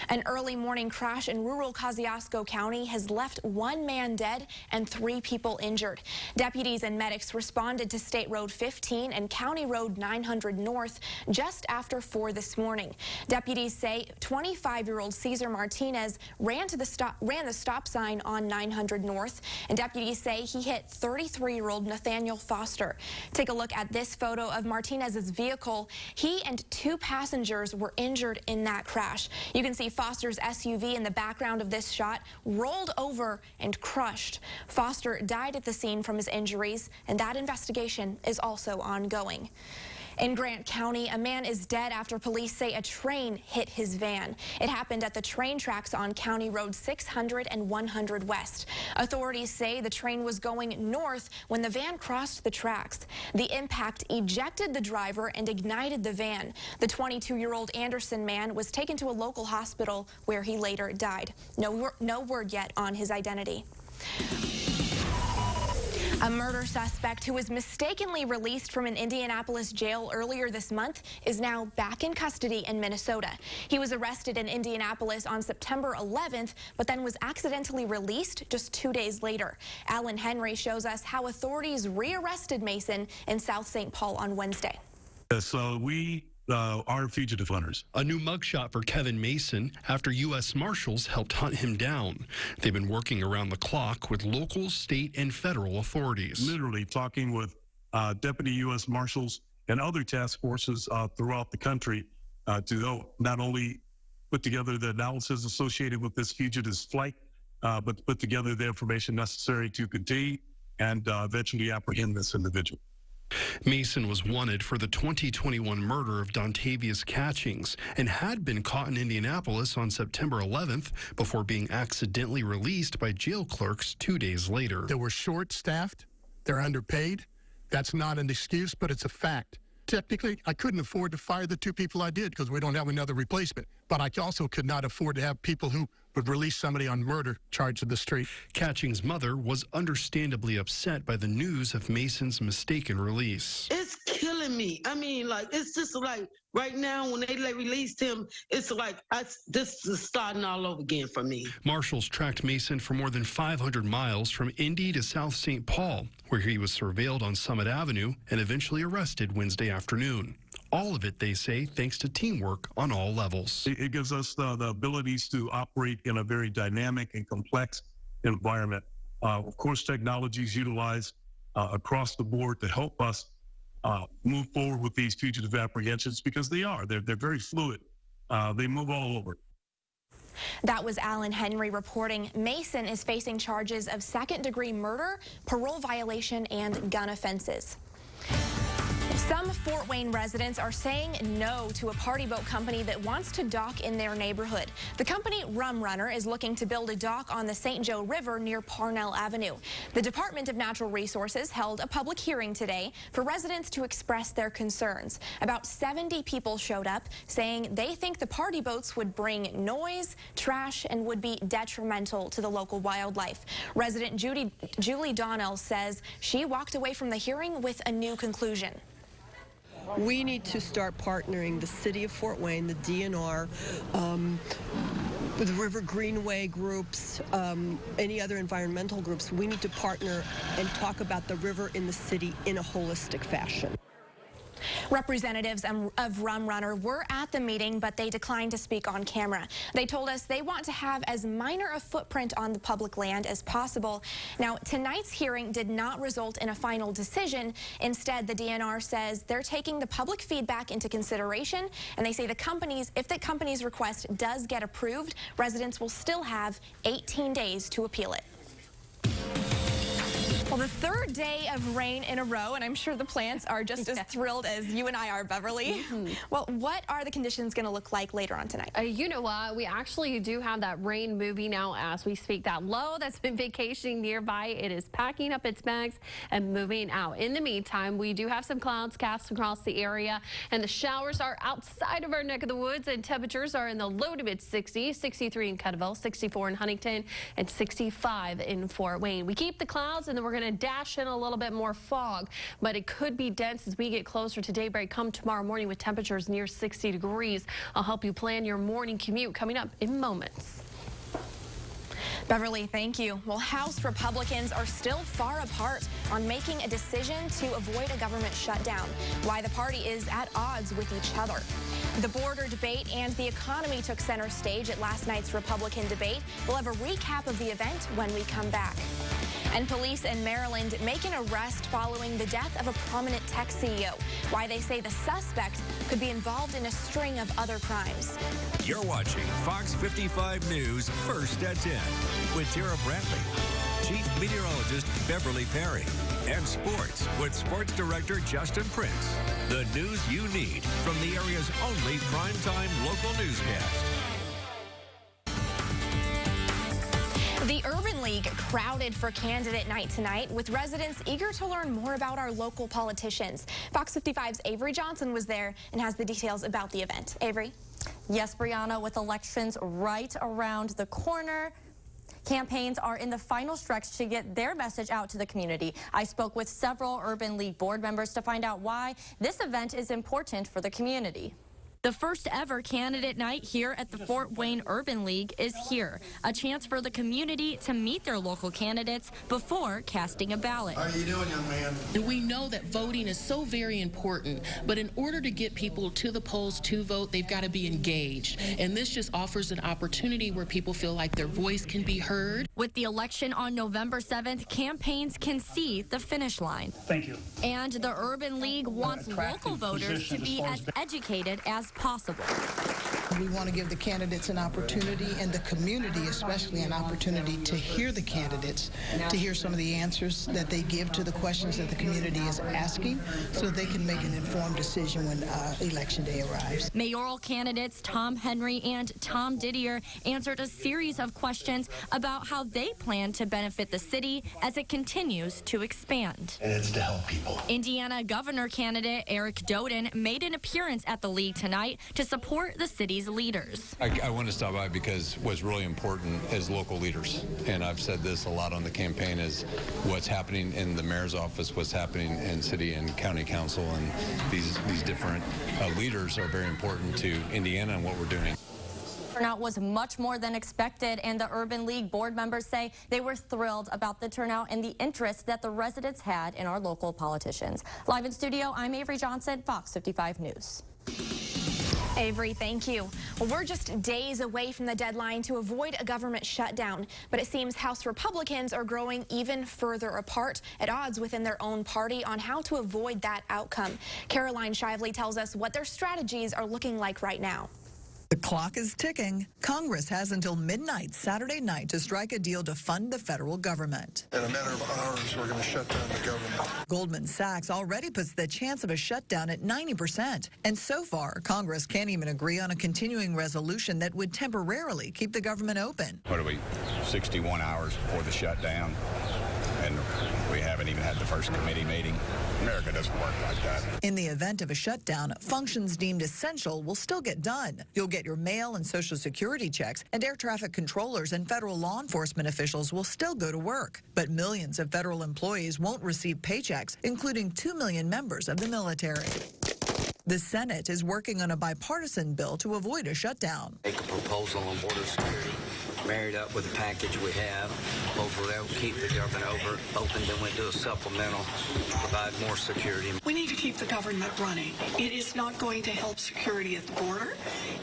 An early morning crash in rural Kosciuszko County has left 1 man dead and 3 people injured. Deputies and medics responded to State Road 15 and County Road 900 North just after 4 this morning. Deputies say 25-year-old Cesar Martinez ran the stop sign on 900 North, and deputies say he hit 33-year-old Nathaniel Foster. Take a look at this photo of Martinez's vehicle. He and 2 passengers were injured in that crash. You can see Foster's SUV in the background of this shot rolled over and crushed. Foster died at the scene from his injuries, and that investigation is also ongoing. In Grant County, a man is dead after police say a train hit his van. It happened at the train tracks on County Road 600 and 100 West. Authorities say the train was going north when the van crossed the tracks. The impact ejected the driver and ignited the van. The 22-year-old Anderson man was taken to a local hospital where he later died. No word yet on his identity. A murder suspect who was mistakenly released from an Indianapolis jail earlier this month is now back in custody in Minnesota. He was arrested in Indianapolis on September 11th, but then was accidentally released just 2 days later. Alan Henry shows us how authorities rearrested Mason in South St. Paul on Wednesday. So we are fugitive hunters. A new mugshot for Kevin Mason after U.S. Marshals helped hunt him down. They've been working around the clock with local, state, and federal authorities. Literally talking with Deputy U.S. Marshals and other task forces throughout the country to not only put together the analysis associated with this fugitive's flight, but to put together the information necessary to contain and eventually apprehend this individual. Mason was wanted for the 2021 murder of Dontavius Catchings and had been caught in Indianapolis on September 11th before being accidentally released by jail clerks 2 days later. They were short-staffed. They're underpaid. That's not an excuse, but it's a fact. Technically, I couldn't afford to fire the 2 people I did because we don't have another replacement. But I also could not afford to have people who would release somebody on murder charge of the street. Catching's mother was understandably upset by the news of Mason's mistaken release. It's killing killing me. I mean, like, it's just like right now when they released him, it's like this is starting all over again for me. Marshals tracked Mason for more than 500 miles from Indy to South St. Paul, where he was surveilled on Summit Avenue and eventually arrested Wednesday afternoon. All of it, they say, thanks to teamwork on all levels. It gives us the abilities to operate in a very dynamic and complex environment. Of course, technology is utilized across the board to help us move forward with these fugitive apprehensions because they're very fluid. They move all over. That was Alan Henry reporting. Mason is facing charges of second-degree murder, parole violation, and gun offenses. Some Fort Wayne residents are saying no to a party boat company that wants to dock in their neighborhood. The company Rum Runner is looking to build a dock on the St. Joe River near Parnell Avenue. The Department of Natural Resources held a public hearing today for residents to express their concerns. About 70 people showed up saying they think the party boats would bring noise, trash, and would be detrimental to the local wildlife. Resident Julie Donnell says she walked away from the hearing with a new conclusion. We need to start partnering the City of Fort Wayne, the DNR, the River Greenway groups, any other environmental groups. We need to partner and talk about the river in the city in a holistic fashion. Representatives of Rum Runner were at the meeting, but they declined to speak on camera. They told us they want to have as minor a footprint on the public land as possible. Now, tonight's hearing did not result in a final decision. Instead, the DNR says they're taking the public feedback into consideration, and they say if the company's request does get approved, residents will still have 18 days to appeal it. Well, the third day of rain in a row, and I'm sure the plants are just as thrilled as you and I are, Beverly. Well, what are the conditions going to look like later on tonight? You know what? We actually do have that rain moving now as we speak. That low that's been vacationing nearby, it is packing up its bags and moving out. In the meantime, we do have some clouds cast across the area, and the showers are outside of our neck of the woods, and temperatures are in the low to mid 60s, 63 in Cuttaville, 64 in Huntington, and 65 in Fort Wayne. We keep the clouds, and then we're going to dash in a little bit more fog, but it could be dense as we get closer to daybreak come tomorrow morning with temperatures near 60 degrees. I'll help you plan your morning commute coming up in moments. Beverly, thank you. Well, House Republicans are still far apart on making a decision to avoid a government shutdown. Why the party is at odds with each other. The border debate and the economy took center stage at last night's Republican debate. We'll have a recap of the event when we come back. And police in Maryland make an arrest following the death of a prominent tech CEO. Why they say the suspect could be involved in a string of other crimes. You're watching Fox 55 News First at 10 with Terra Brantley, Chief Meteorologist Beverly Perry, and Sports with Sports Director Justin Prince. The news you need from the area's only primetime local newscast. The Urban League crowded for candidate night tonight, with residents eager to learn more about our local politicians. Fox 55's Aeverine Johnson was there and has the details about the event. Aeverine? Yes, Briana, with elections right around the corner, campaigns are in the final stretch to get their message out to the community. I spoke with several Urban League board members to find out why this event is important for the community. The first ever candidate night here at the Fort Wayne Urban League is here, a chance for the community to meet their local candidates before casting a ballot. How are you doing, young man? We know that voting is so very important, but in order to get people to the polls to vote, they've got to be engaged. And this just offers an opportunity where people feel like their voice can be heard. With the election on November 7th, campaigns can see the finish line. Thank you. And the Urban League wants local voters to be as educated as possible. We want to give the candidates an opportunity, and the community especially an opportunity, to hear the candidates, to hear some of the answers that they give to the questions that the community is asking, so they can make an informed decision when election day arrives. Mayoral candidates Tom Henry and Tom Didier answered a series of questions about how they plan to benefit the city as it continues to expand. And it's to help people. Indiana governor candidate Eric Doden made an appearance at the league tonight to support the city's leaders. I want to stop by because what's really important is local leaders. And I've said this a lot on the campaign is what's happening in the mayor's office, what's happening in city and county council, and these different leaders are very important to Indiana and what we're doing. Turnout was much more than expected, and the Urban League board members say they were thrilled about the turnout and the interest that the residents had in our local politicians. Live in studio, I'm Aeverine Johnson, Fox 55 News. Avery, thank you. Well, we're just days away from the deadline to avoid a government shutdown, but it seems House Republicans are growing even further apart, at odds within their own party on how to avoid that outcome. Caroline Shively tells us what their strategies are looking like right now. The clock is ticking. Congress has until midnight Saturday night to strike a deal to fund the federal government. In a matter of hours, we're going to shut down the government. Goldman Sachs already puts the chance of a shutdown at 90%. And so far, Congress can't even agree on a continuing resolution that would temporarily keep the government open. What are we, 61 hours before the shutdown? And we haven't even had the first committee meeting. America doesn't work like that. In the event of a shutdown, functions deemed essential will still get done. You'll get your mail and Social Security checks, and air traffic controllers and federal law enforcement officials will still go to work. But millions of federal employees won't receive paychecks, including 2 million members of the military. The Senate is working on a bipartisan bill to avoid a shutdown. Make a proposal on border security, married up with the package we have. Hopefully that will keep the government open. Then we do a supplemental to provide more security. We need to keep the government running. It is not going to help security at the border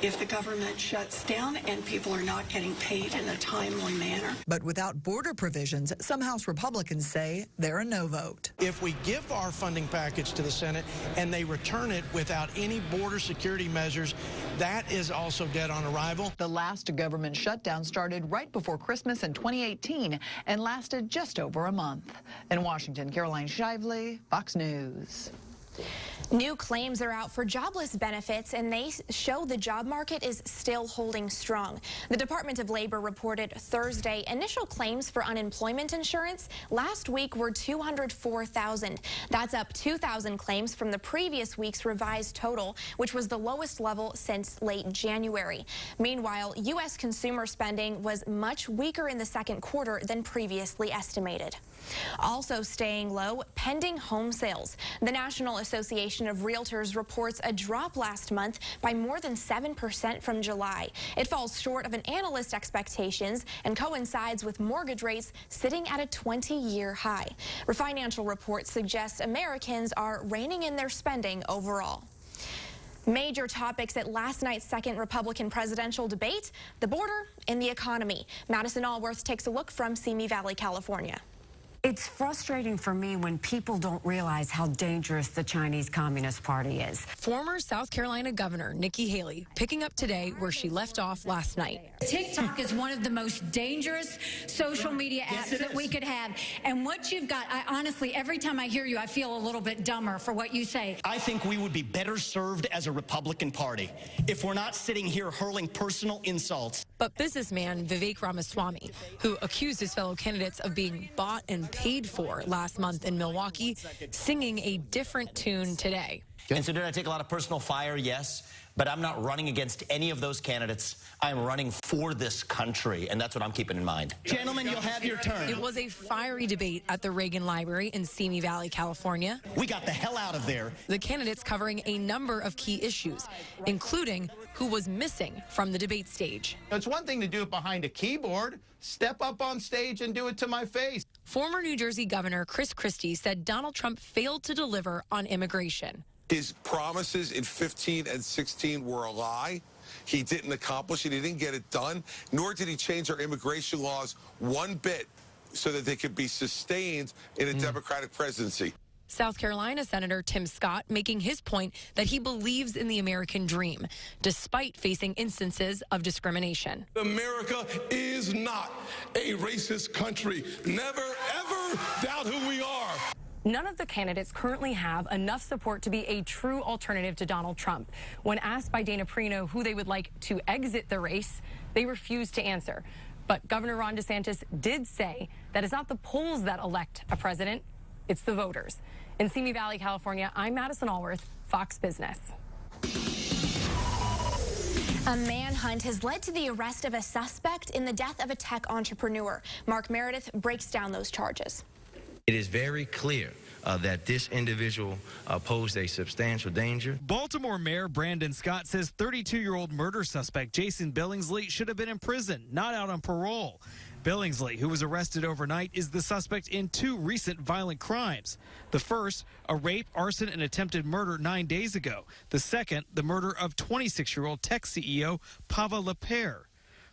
if the government shuts down and people are not getting paid in a timely manner. But without border provisions, some House Republicans say they're a no vote. If we give our funding package to the Senate and they return it without any border security measures, that is also dead on arrival. The last government shutdown started right before Christmas in 2018 and lasted just over a month. In Washington, Caroline Shively, Fox News. New claims are out for jobless benefits, and they show the job market is still holding strong. The Department of Labor reported Thursday initial claims for unemployment insurance last week were 204,000. That's up 2,000 claims from the previous week's revised total, which was the lowest level since late January. Meanwhile, U.S. consumer spending was much weaker in the second quarter than previously estimated. Also staying low, pending home sales. The National Association of Realtors reports a drop last month by more than 7% from July. It falls short of an analyst's expectations and coincides with mortgage rates sitting at a 20-year high. Financial reports suggest Americans are reining in their spending overall. Major topics at last night's second Republican presidential debate: the border and the economy. Madison Allworth takes a look from Simi Valley, California. It's frustrating for me when people don't realize how dangerous the Chinese Communist Party is. Former South Carolina Governor Nikki Haley picking up today where she left off last night. TikTok is one of the most dangerous social media apps that we could have. And what you've got, I honestly, every time I hear you, I feel a little bit dumber for what you say. I think we would be better served as a Republican Party if we're not sitting here hurling personal insults. But businessman Vivek Ramaswamy, who accused his fellow candidates of being bought and paid for last month in Milwaukee, singing a different tune today. And so did I take a lot of personal fire? Yes. But I'm not running against any of those candidates. I'm running for this country, and that's what I'm keeping in mind. Gentlemen, you'll have your turn. It was a fiery debate at the Reagan Library in Simi Valley, California. We got the hell out of there. The candidates covering a number of key issues, including who was missing from the debate stage. It's one thing to do it behind a keyboard. Step up on stage and do it to my face. Former New Jersey Governor Chris Christie said Donald Trump failed to deliver on immigration. His promises in 15 and 16 were a lie. He didn't accomplish it. He didn't get it done, nor did he change our immigration laws one bit so that they could be sustained in a Democratic presidency. South Carolina Senator Tim Scott making his point that he believes in the American dream, despite facing instances of discrimination. America is not a racist country. Never, ever doubt who we are. None of the candidates currently have enough support to be a true alternative to Donald Trump. When asked by Dana Perino who they would like to exit the race, they refused to answer. But Governor Ron DeSantis did say that it's not the polls that elect a president, it's the voters. In Simi Valley, California, I'm Madison Allworth, Fox Business. A manhunt has led to the arrest of a suspect in the death of a tech entrepreneur. Mark Meredith breaks down those charges. It is very clear that this individual posed a substantial danger. Baltimore Mayor Brandon Scott says 32-year-old murder suspect Jason Billingsley should have been in prison, not out on parole. Billingsley, who was arrested overnight, is the suspect in 2 recent violent crimes. The first, a rape, arson, and attempted murder 9 days ago. The second, the murder of 26-year-old tech CEO Pavel Lepere.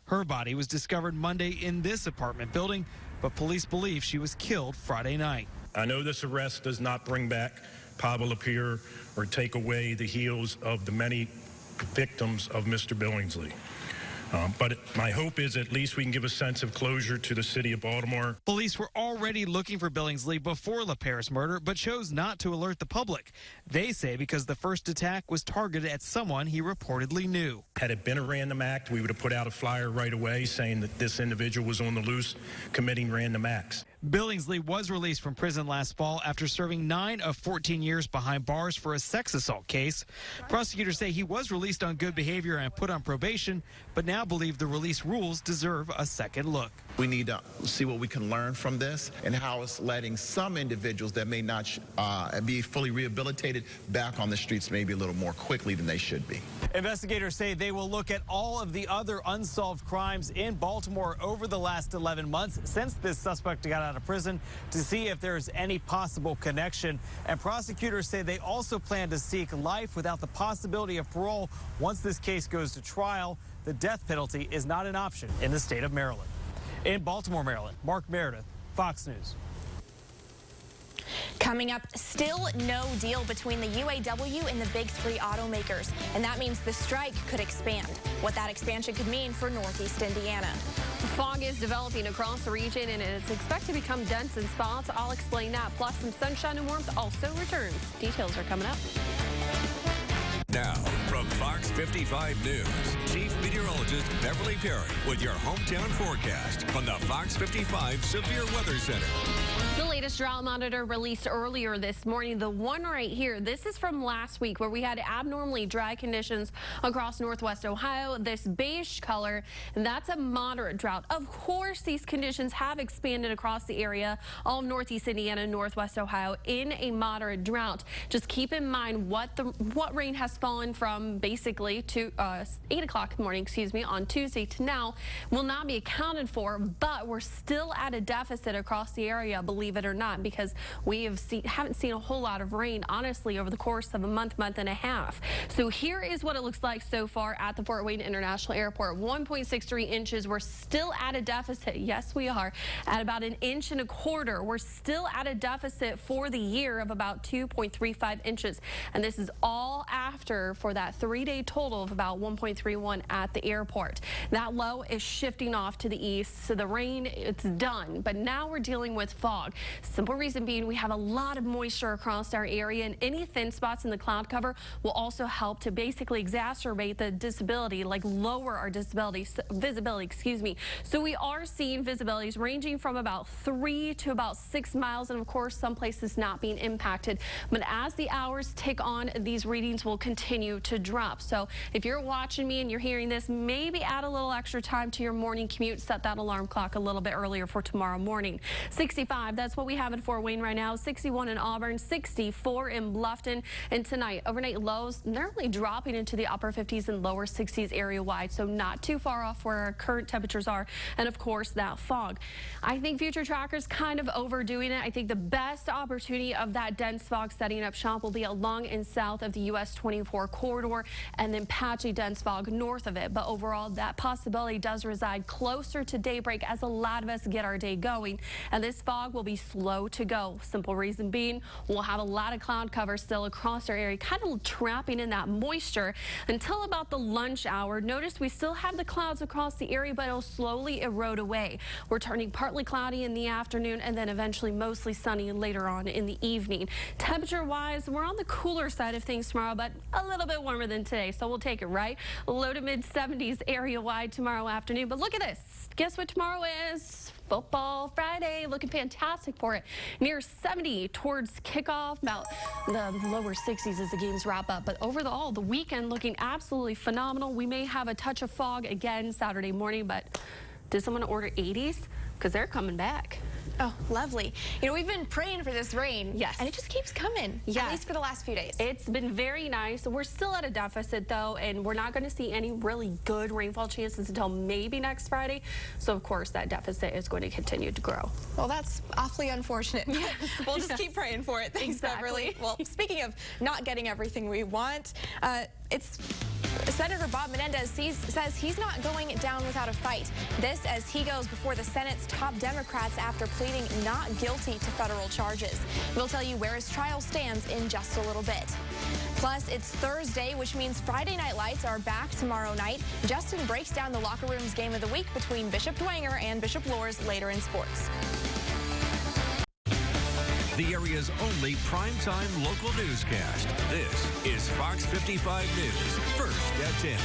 Her body was discovered Monday in this apartment building, but police believe she was killed Friday night. I know this arrest does not bring back Pavel Lepere or take away the heels of the many victims of Mr. Billingsley. But my hope is at least we can give a sense of closure to the city of Baltimore. Police were already looking for Billingsley before Lepere's murder, but chose not to alert the public. They say because the first attack was targeted at someone he reportedly knew. Had it been a random act, we would have put out a flyer right away saying that this individual was on the loose committing random acts. Billingsley was released from prison last fall after serving 9 of 14 years behind bars for a sex assault case. Prosecutors say he was released on good behavior and put on probation, but now believe the release rules deserve a second look. We need to see what we can learn from this and how it's letting some individuals that may not be fully rehabilitated back on the streets maybe a little more quickly than they should be. Investigators say they will look at all of the other unsolved crimes in Baltimore over the last 11 months since this suspect got out of prison to see if there's any possible connection. And prosecutors say they also plan to seek life without the possibility of parole once this case goes to trial. The death penalty is not an option in the state of Maryland. In Baltimore, Maryland, Mark Meredith, Fox News. Coming up, still no deal between the UAW and the big 3 automakers, and that means the strike could expand. What that expansion could mean for Northeast Indiana. Fog is developing across the region, and it's expected to become dense in spots. I'll explain that. Plus, some sunshine and warmth also returns. Details are coming up. Now, from Fox 55 News, Chief Meteorologist Beverly Perry with your hometown forecast from the Fox 55 Severe Weather Center. The latest drought monitor released earlier this morning, the one right here, this is from last week where we had abnormally dry conditions across northwest Ohio. This beige color, that's a moderate drought. Of course, these conditions have expanded across the area, all of northeast Indiana and northwest Ohio in a moderate drought. Just keep in mind what rain has fallen from basically to 8 o'clock in the morning, on Tuesday to now will not be accounted for, but we're still at a deficit across the area, believe it or not, because we haven't seen a whole lot of rain, honestly, over the course of a month and a half. So here is what it looks like so far at the Fort Wayne International Airport. 1.63 inches. We're still at a deficit. Yes, we are at about 1.25 inches. We're still at a deficit for the year of about 2.35 inches. And this is all after for that 3-day total of about 1.31 at the airport. That low is shifting off to the east, so the rain, it's done. But now we're dealing with fog. Simple reason being we have a lot of moisture across our area, and any thin spots in the cloud cover will also help to basically exacerbate the visibility, like lower our visibility. So we are seeing visibilities ranging from about 3 to about 6 miles, and of course some places not being impacted. But as the hours tick on, these readings will continue to drop. So if you're watching me and you're hearing this, maybe add a little extra time to your morning commute. Set that alarm clock a little bit earlier for tomorrow morning. 65, that's what we have in Fort Wayne right now. 61 in Auburn, 64 in Bluffton. And tonight, overnight lows, they're only dropping into the upper 50s and lower 60s area-wide, so not too far off where our current temperatures are. And of course, that fog. I think future trackers kind of overdoing it. I think the best opportunity of that dense fog setting up shop will be along and south of the US 24 corridor, and then patchy dense fog north of it. But overall, that possibility does reside closer to daybreak as a lot of us get our day going. And this fog will be slow to go. Simple reason being, we'll have a lot of cloud cover still across our area, kind of trapping in that moisture until about the lunch hour. Notice we still have the clouds across the area, but it'll slowly erode away. We're turning partly cloudy in the afternoon and then eventually mostly sunny later on in the evening. Temperature-wise, we're on the cooler side of things tomorrow, but a little bit warmer than today, so we'll take it, right? Low to mid 70s area-wide tomorrow afternoon. But look at this. Guess what tomorrow is? Football Friday, looking fantastic for it. Near 70 towards kickoff, about the lower 60s as the games wrap up. But overall, the weekend looking absolutely phenomenal. We may have a touch of fog again Saturday morning, but did someone order 80s? Because they're coming back. Oh, lovely. You know, we've been praying for this rain. Yes. And it just keeps coming. Yes. At least for the last few days. It's been very nice. We're still at a deficit, though, and we're not going to see any really good rainfall chances until maybe next Friday. So, of course, that deficit is going to continue to grow. Well, that's awfully unfortunate. We'll just keep praying for it. Thanks, Beverly. Well, speaking of not getting everything we want, Senator Bob Menendez says he's not going down without a fight. This as he goes before the Senate's top Democrats after pleading not guilty to federal charges. We'll tell you where his trial stands in just a little bit. Plus, it's Thursday, which means Friday Night Lights are back tomorrow night. Justin breaks down the locker room's game of the week between Bishop Dwenger and Bishop Lohr's later in sports. The area's only primetime local newscast. This is Fox 55 News, first at 10.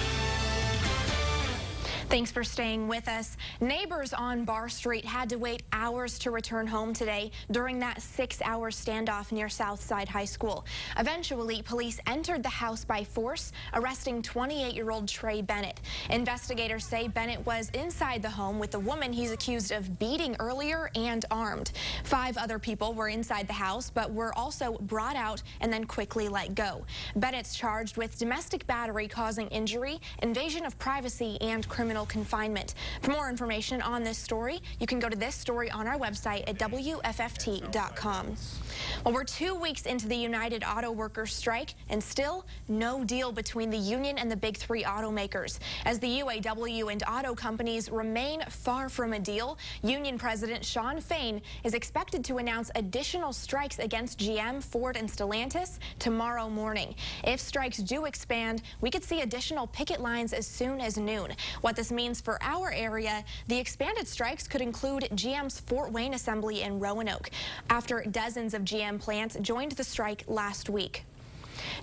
Thanks for staying with us. Neighbors on Barr Street had to wait hours to return home today during that 6-hour standoff near Southside High School. Eventually, police entered the house by force, arresting 28-year-old Trey Bennett. Investigators say Bennett was inside the home with the woman he's accused of beating earlier and armed. 5 other people were inside the house, but were also brought out and then quickly let go. Bennett's charged with domestic battery causing injury, invasion of privacy, and criminal confinement. For more information on this story, you can go to this story on our website at WFFT.com. Well, we're 2 weeks into the United Auto Workers strike, and still no deal between the union and the big 3 automakers. As the UAW and auto companies remain far from a deal, Union President Shawn Fain is expected to announce additional strikes against GM, Ford, and Stellantis tomorrow morning. If strikes do expand, we could see additional picket lines as soon as noon. What this means for our area, the expanded strikes could include GM's Fort Wayne assembly in Roanoke, after dozens of GM plants joined the strike last week.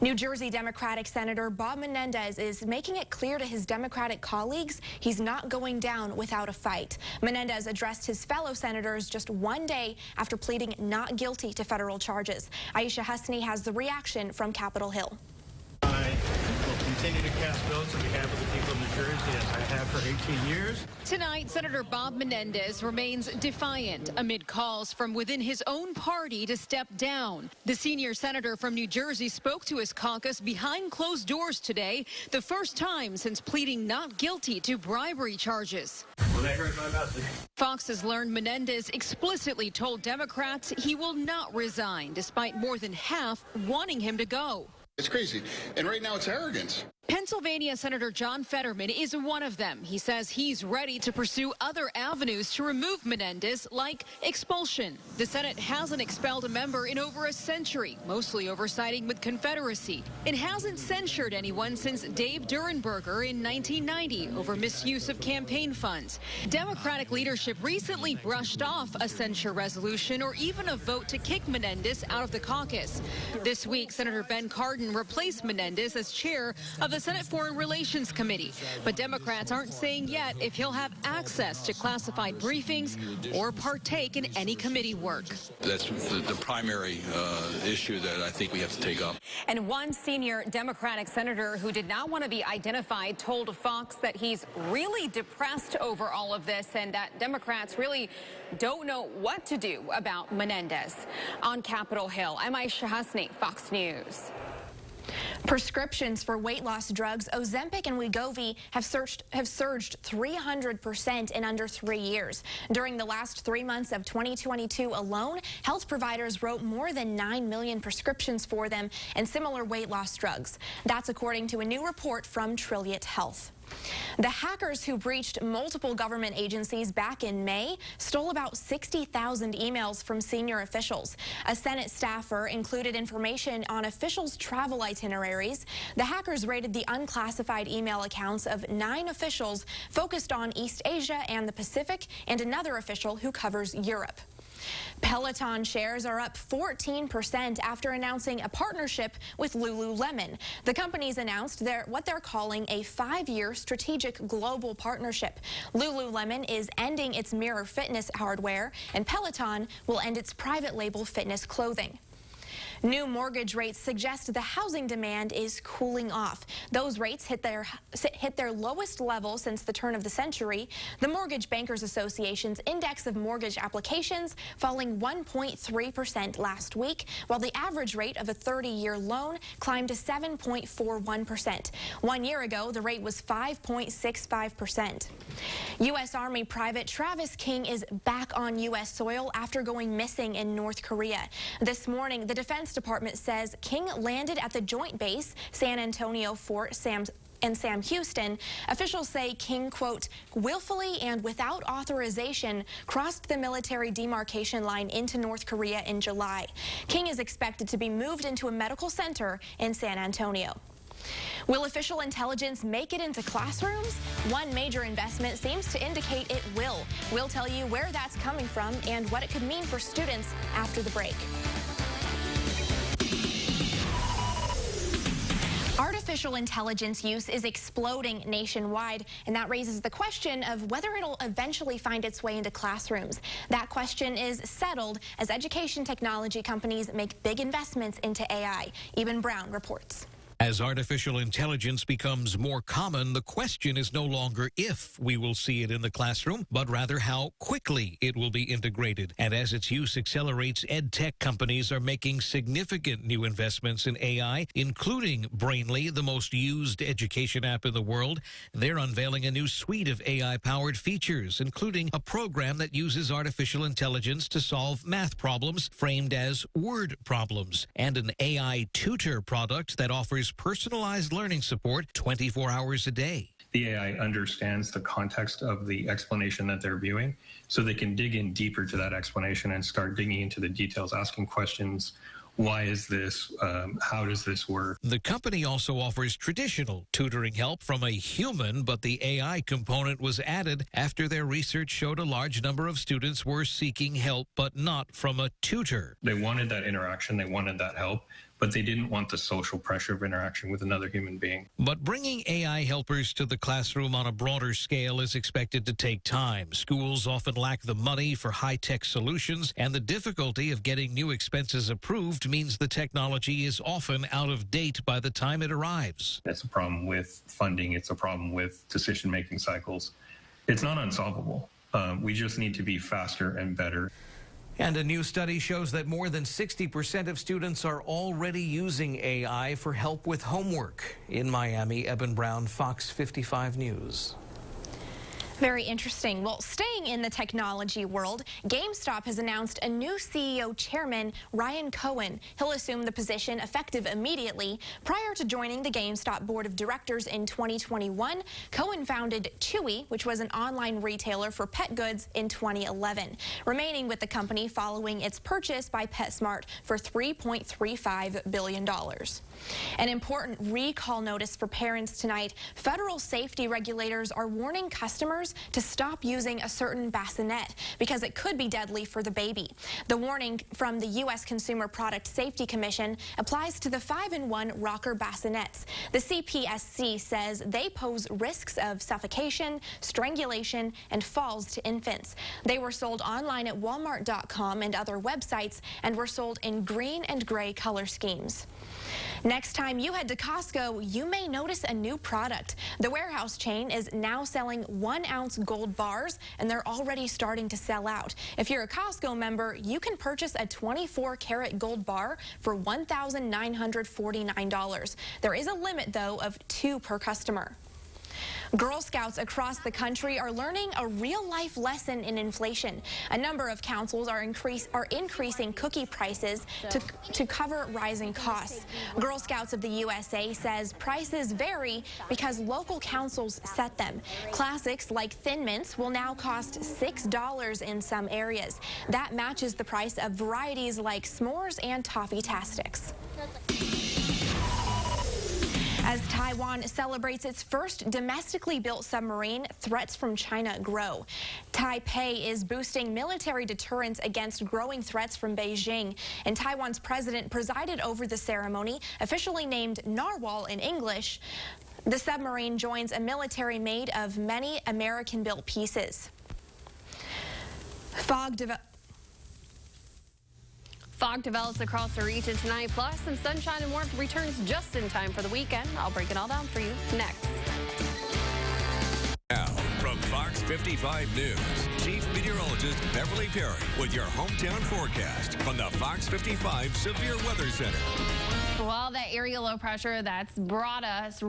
New Jersey Democratic Senator Bob Menendez is making it clear to his Democratic colleagues he's not going down without a fight. Menendez addressed his fellow senators just 1 day after pleading not guilty to federal charges. Aisha Husney has the reaction from Capitol Hill. I will continue to cast votes on behalf of the people of New Jersey, as I have for 18 years. Tonight, Senator Bob Menendez remains defiant amid calls from within his own party to step down. The senior senator from New Jersey spoke to his caucus behind closed doors today, the first time since pleading not guilty to bribery charges. Well, they heard my message. Fox has learned Menendez explicitly told Democrats he will not resign, despite more than half wanting him to go. It's crazy. And right now it's arrogance. Pennsylvania Senator John Fetterman is one of them. He says he's ready to pursue other avenues to remove Menendez, like expulsion. The Senate hasn't expelled a member in over a century, mostly over siding with Confederacy. It hasn't censured anyone since Dave Durenberger in 1990 over misuse of campaign funds. Democratic leadership recently brushed off a censure resolution or even a vote to kick Menendez out of the caucus. This week, Senator Ben Cardin replaced Menendez as chair of the Senate Foreign Relations Committee. But Democrats aren't saying yet if he'll have access to classified briefings or partake in any committee work. That's the primary issue that I think we have to take up. And one senior Democratic senator who did not want to be identified told Fox that he's really depressed over all of this and that Democrats really don't know what to do about Menendez. On Capitol Hill, I'm Aisha Husney, Fox News. Prescriptions for weight loss drugs Ozempic and Wegovy have surged 300% in under 3 years. During the last 3 months of 2022 alone, health providers wrote more than 9 million prescriptions for them and similar weight loss drugs. That's according to a new report from Trilliant Health. The hackers who breached multiple government agencies back in May stole about 60,000 emails from senior officials. A Senate staffer included information on officials' travel itineraries. The hackers raided the unclassified email accounts of 9 officials focused on East Asia and the Pacific, and another official who covers Europe. Peloton shares are up 14% after announcing a partnership with Lululemon. The company's announced what they're calling a 5-year strategic global partnership. Lululemon is ending its Mirror Fitness hardware, and Peloton will end its private label fitness clothing. New mortgage rates suggest the housing demand is cooling off. Those rates hit their lowest level since the turn of the century. The Mortgage Bankers Association's index of mortgage applications falling 1.3% last week, while the average rate of a 30-year loan climbed to 7.41%. 1 year ago, the rate was 5.65%. U.S. Army Private Travis King is back on U.S. soil after going missing in North Korea. This morning, the Defense Department says King landed at the Joint Base San Antonio Fort Sam Houston. Officials say King, quote, willfully and without authorization crossed the military demarcation line into North Korea in July. King is expected to be moved into a medical center in San Antonio. Will official intelligence make it into classrooms? One major investment seems to indicate it will. We'll tell you where that's coming from and what it could mean for students after the break. Artificial intelligence use is exploding nationwide, and that raises the question of whether it'll eventually find its way into classrooms. That question is settled as education technology companies make big investments into AI. Eben Brown reports. As artificial intelligence becomes more common, the question is no longer if we will see it in the classroom, but rather how quickly it will be integrated. And as its use accelerates, ed tech companies are making significant new investments in AI, including Brainly, the most used education app in the world. They're unveiling a new suite of AI-powered features, including a program that uses artificial intelligence to solve math problems framed as word problems, and an AI tutor product that offers personalized learning support 24 hours a day. The AI understands the context of the explanation that they're viewing, so they can dig in deeper to that explanation and start digging into the details, asking questions. Why is this? How does this work? The company also offers traditional tutoring help from a human, but the AI component was added after their research showed a large number of students were seeking help, but not from a tutor. They wanted that interaction, they wanted that help, but they didn't want the social pressure of interaction with another human being. But bringing AI helpers to the classroom on a broader scale is expected to take time. Schools often lack the money for high-tech solutions, and the difficulty of getting new expenses approved means the technology is often out of date by the time it arrives. It's a problem with funding. It's a problem with decision-making cycles. It's not unsolvable. We just need to be faster and better. And a new study shows that more than 60% of students are already using AI for help with homework. In Miami, Eben Brown, Fox 55 News. Very interesting. Well, staying in the technology world, GameStop has announced a new CEO chairman, Ryan Cohen. He'll assume the position effective immediately. Prior to joining the GameStop board of directors in 2021, Cohen founded Chewy, which was an online retailer for pet goods, in 2011, remaining with the company following its purchase by PetSmart for $3.35 billion. An important recall notice for parents tonight. Federal safety regulators are warning customers to stop using a certain bassinet because it could be deadly for the baby. The warning from the U.S. Consumer Product Safety Commission applies to the 5-in-1 rocker bassinets. The CPSC says they pose risks of suffocation, strangulation, and falls to infants. They were sold online at Walmart.com and other websites and were sold in green and gray color schemes. Next time you head to Costco, you may notice a new product. The warehouse chain is now selling 1-ounce gold bars, and they're already starting to sell out. If you're a Costco member, you can purchase a 24-karat gold bar for $1,949. There is a limit, though, of 2 per customer. Girl Scouts across the country are learning a real-life lesson in inflation. A number of councils are increasing cookie prices to cover rising costs. Girl Scouts of the USA says prices vary because local councils set them. Classics like Thin Mints will now cost $6 in some areas. That matches the price of varieties like S'mores and Toffee-Tastics. As Taiwan celebrates its first domestically built submarine, threats from China grow. Taipei is boosting military deterrence against growing threats from Beijing, and Taiwan's president presided over the ceremony, officially named Narwhal in English. The submarine joins a military made of many American-built pieces. Fog develops across the region tonight, plus some sunshine and warmth returns just in time for the weekend. I'll break it all down for you next. Now, from Fox 55 News, Chief Meteorologist Beverly Perry with your hometown forecast from the Fox 55 Severe Weather Center. Well, that area low pressure that's brought us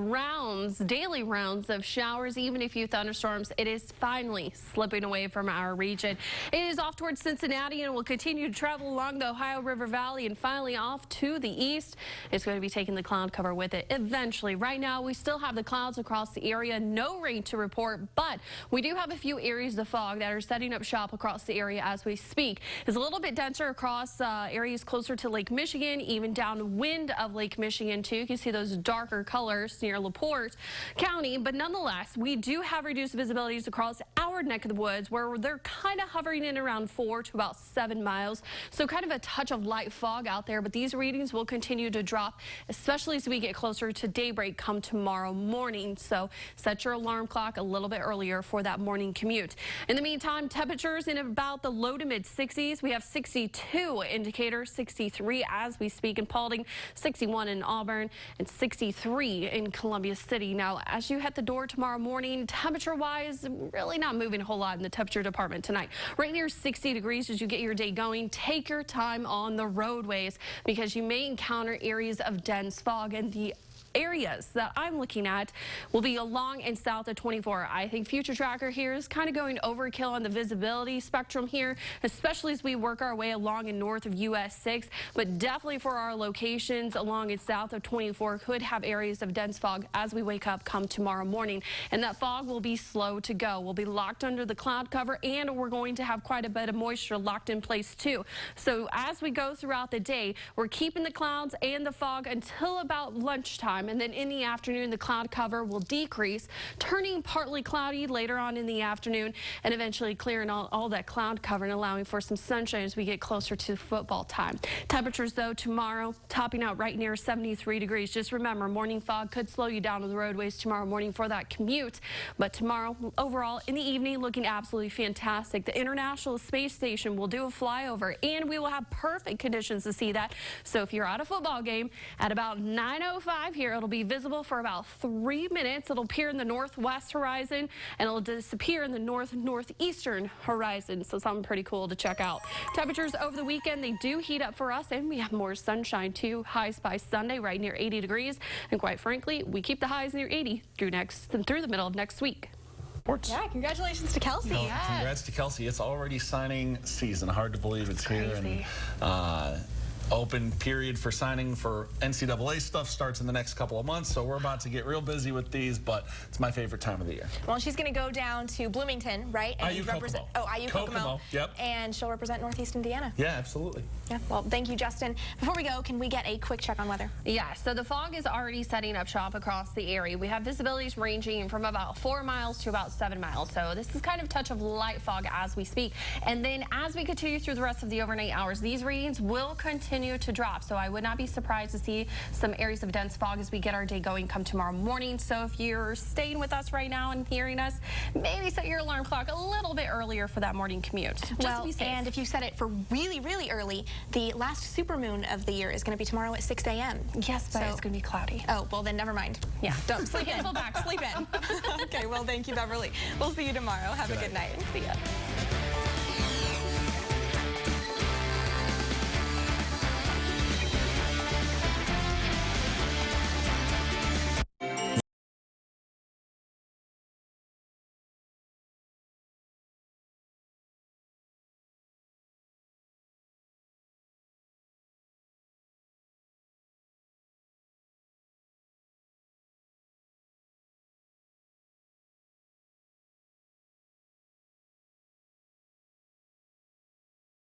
daily rounds of showers, even a few thunderstorms, it is finally slipping away from our region. It is off towards Cincinnati and will continue to travel along the Ohio River Valley and finally off to the east. It's going to be taking the cloud cover with it eventually. Right now, we still have the clouds across the area. No rain to report, but we do have a few areas of fog that are setting up shop across the area as we speak. It's a little bit denser across areas closer to Lake Michigan, even downwind of Lake Michigan too. You can see those darker colors near LaPorte County, but nonetheless, we do have reduced visibilities across our neck of the woods where they're kind of hovering in around 4 to about 7 miles. So kind of a touch of light fog out there, but these readings will continue to drop, especially as we get closer to daybreak come tomorrow morning. So set your alarm clock a little bit earlier for that morning commute. In the meantime, temperatures in about the low to mid 60s. We have 62 indicators, 63 as we speak in Paulding, 61 in Auburn, and 63 in Columbia City. Now, as you hit the door tomorrow morning, temperature-wise, really not moving a whole lot in the temperature department tonight. Right near 60 degrees as you get your day going. Take your time on the roadways because you may encounter areas of dense fog, and the areas that I'm looking at will be along and south of 24. I think Future Tracker here is kind of going overkill on the visibility spectrum here, especially as we work our way along and north of US 6, but definitely for our locations along and south of 24 could have areas of dense fog as we wake up come tomorrow morning. And that fog will be slow to go. We'll be locked under the cloud cover, and we're going to have quite a bit of moisture locked in place too. So as we go throughout the day, we're keeping the clouds and the fog until about lunchtime. And then in the afternoon, the cloud cover will decrease, turning partly cloudy later on in the afternoon, and eventually clearing all that cloud cover and allowing for some sunshine as we get closer to football time. Temperatures, though, tomorrow topping out right near 73 degrees. Just remember, morning fog could slow you down on the roadways tomorrow morning for that commute. But tomorrow, overall, in the evening, looking absolutely fantastic. The International Space Station will do a flyover, and we will have perfect conditions to see that. So if you're at a football game at about 9:05 here, it'll be visible for about 3 minutes. It'll appear in the northwest horizon, and it'll disappear in the northeastern horizon. So something pretty cool to check out. Temperatures over the weekend, they do heat up for us, and we have more sunshine too. Highs by Sunday right near 80 degrees. And quite frankly, we keep the highs near 80 through the middle of next week. Yeah, congratulations to Kelsey. Congrats to Kelsey. It's already signing season. Hard to believe it's here. And open period for signing for NCAA stuff starts in the next couple of months, so we're about to get real busy with these, but it's my favorite time of the year. Well, she's going to go down to Bloomington, right? And IU Kokomo. IU Kokomo. Yep. And she'll represent Northeast Indiana. Yeah, absolutely. Yeah, well, thank you, Justin. Before we go, can we get a quick check on weather? Yeah, so the fog is already setting up shop across the area. We have visibilities ranging from about 4 miles to about 7 miles, so this is kind of a touch of light fog as we speak. And then as we continue through the rest of the overnight hours, these readings will continue to drop. So I would not be surprised to see some areas of dense fog as we get our day going come tomorrow morning. So if you're staying with us right now and hearing us, maybe set your alarm clock a little bit earlier for that morning commute. Just to be safe. And if you set it for really, really early, the last supermoon of the year is going to be tomorrow at 6 a.m. Yes, but it's going to be cloudy. Oh, well then never mind. Yeah. Don't sleep in. Cancel back. Sleep in. Okay, well thank you, Beverly. We'll see you tomorrow. Have a good night. See ya.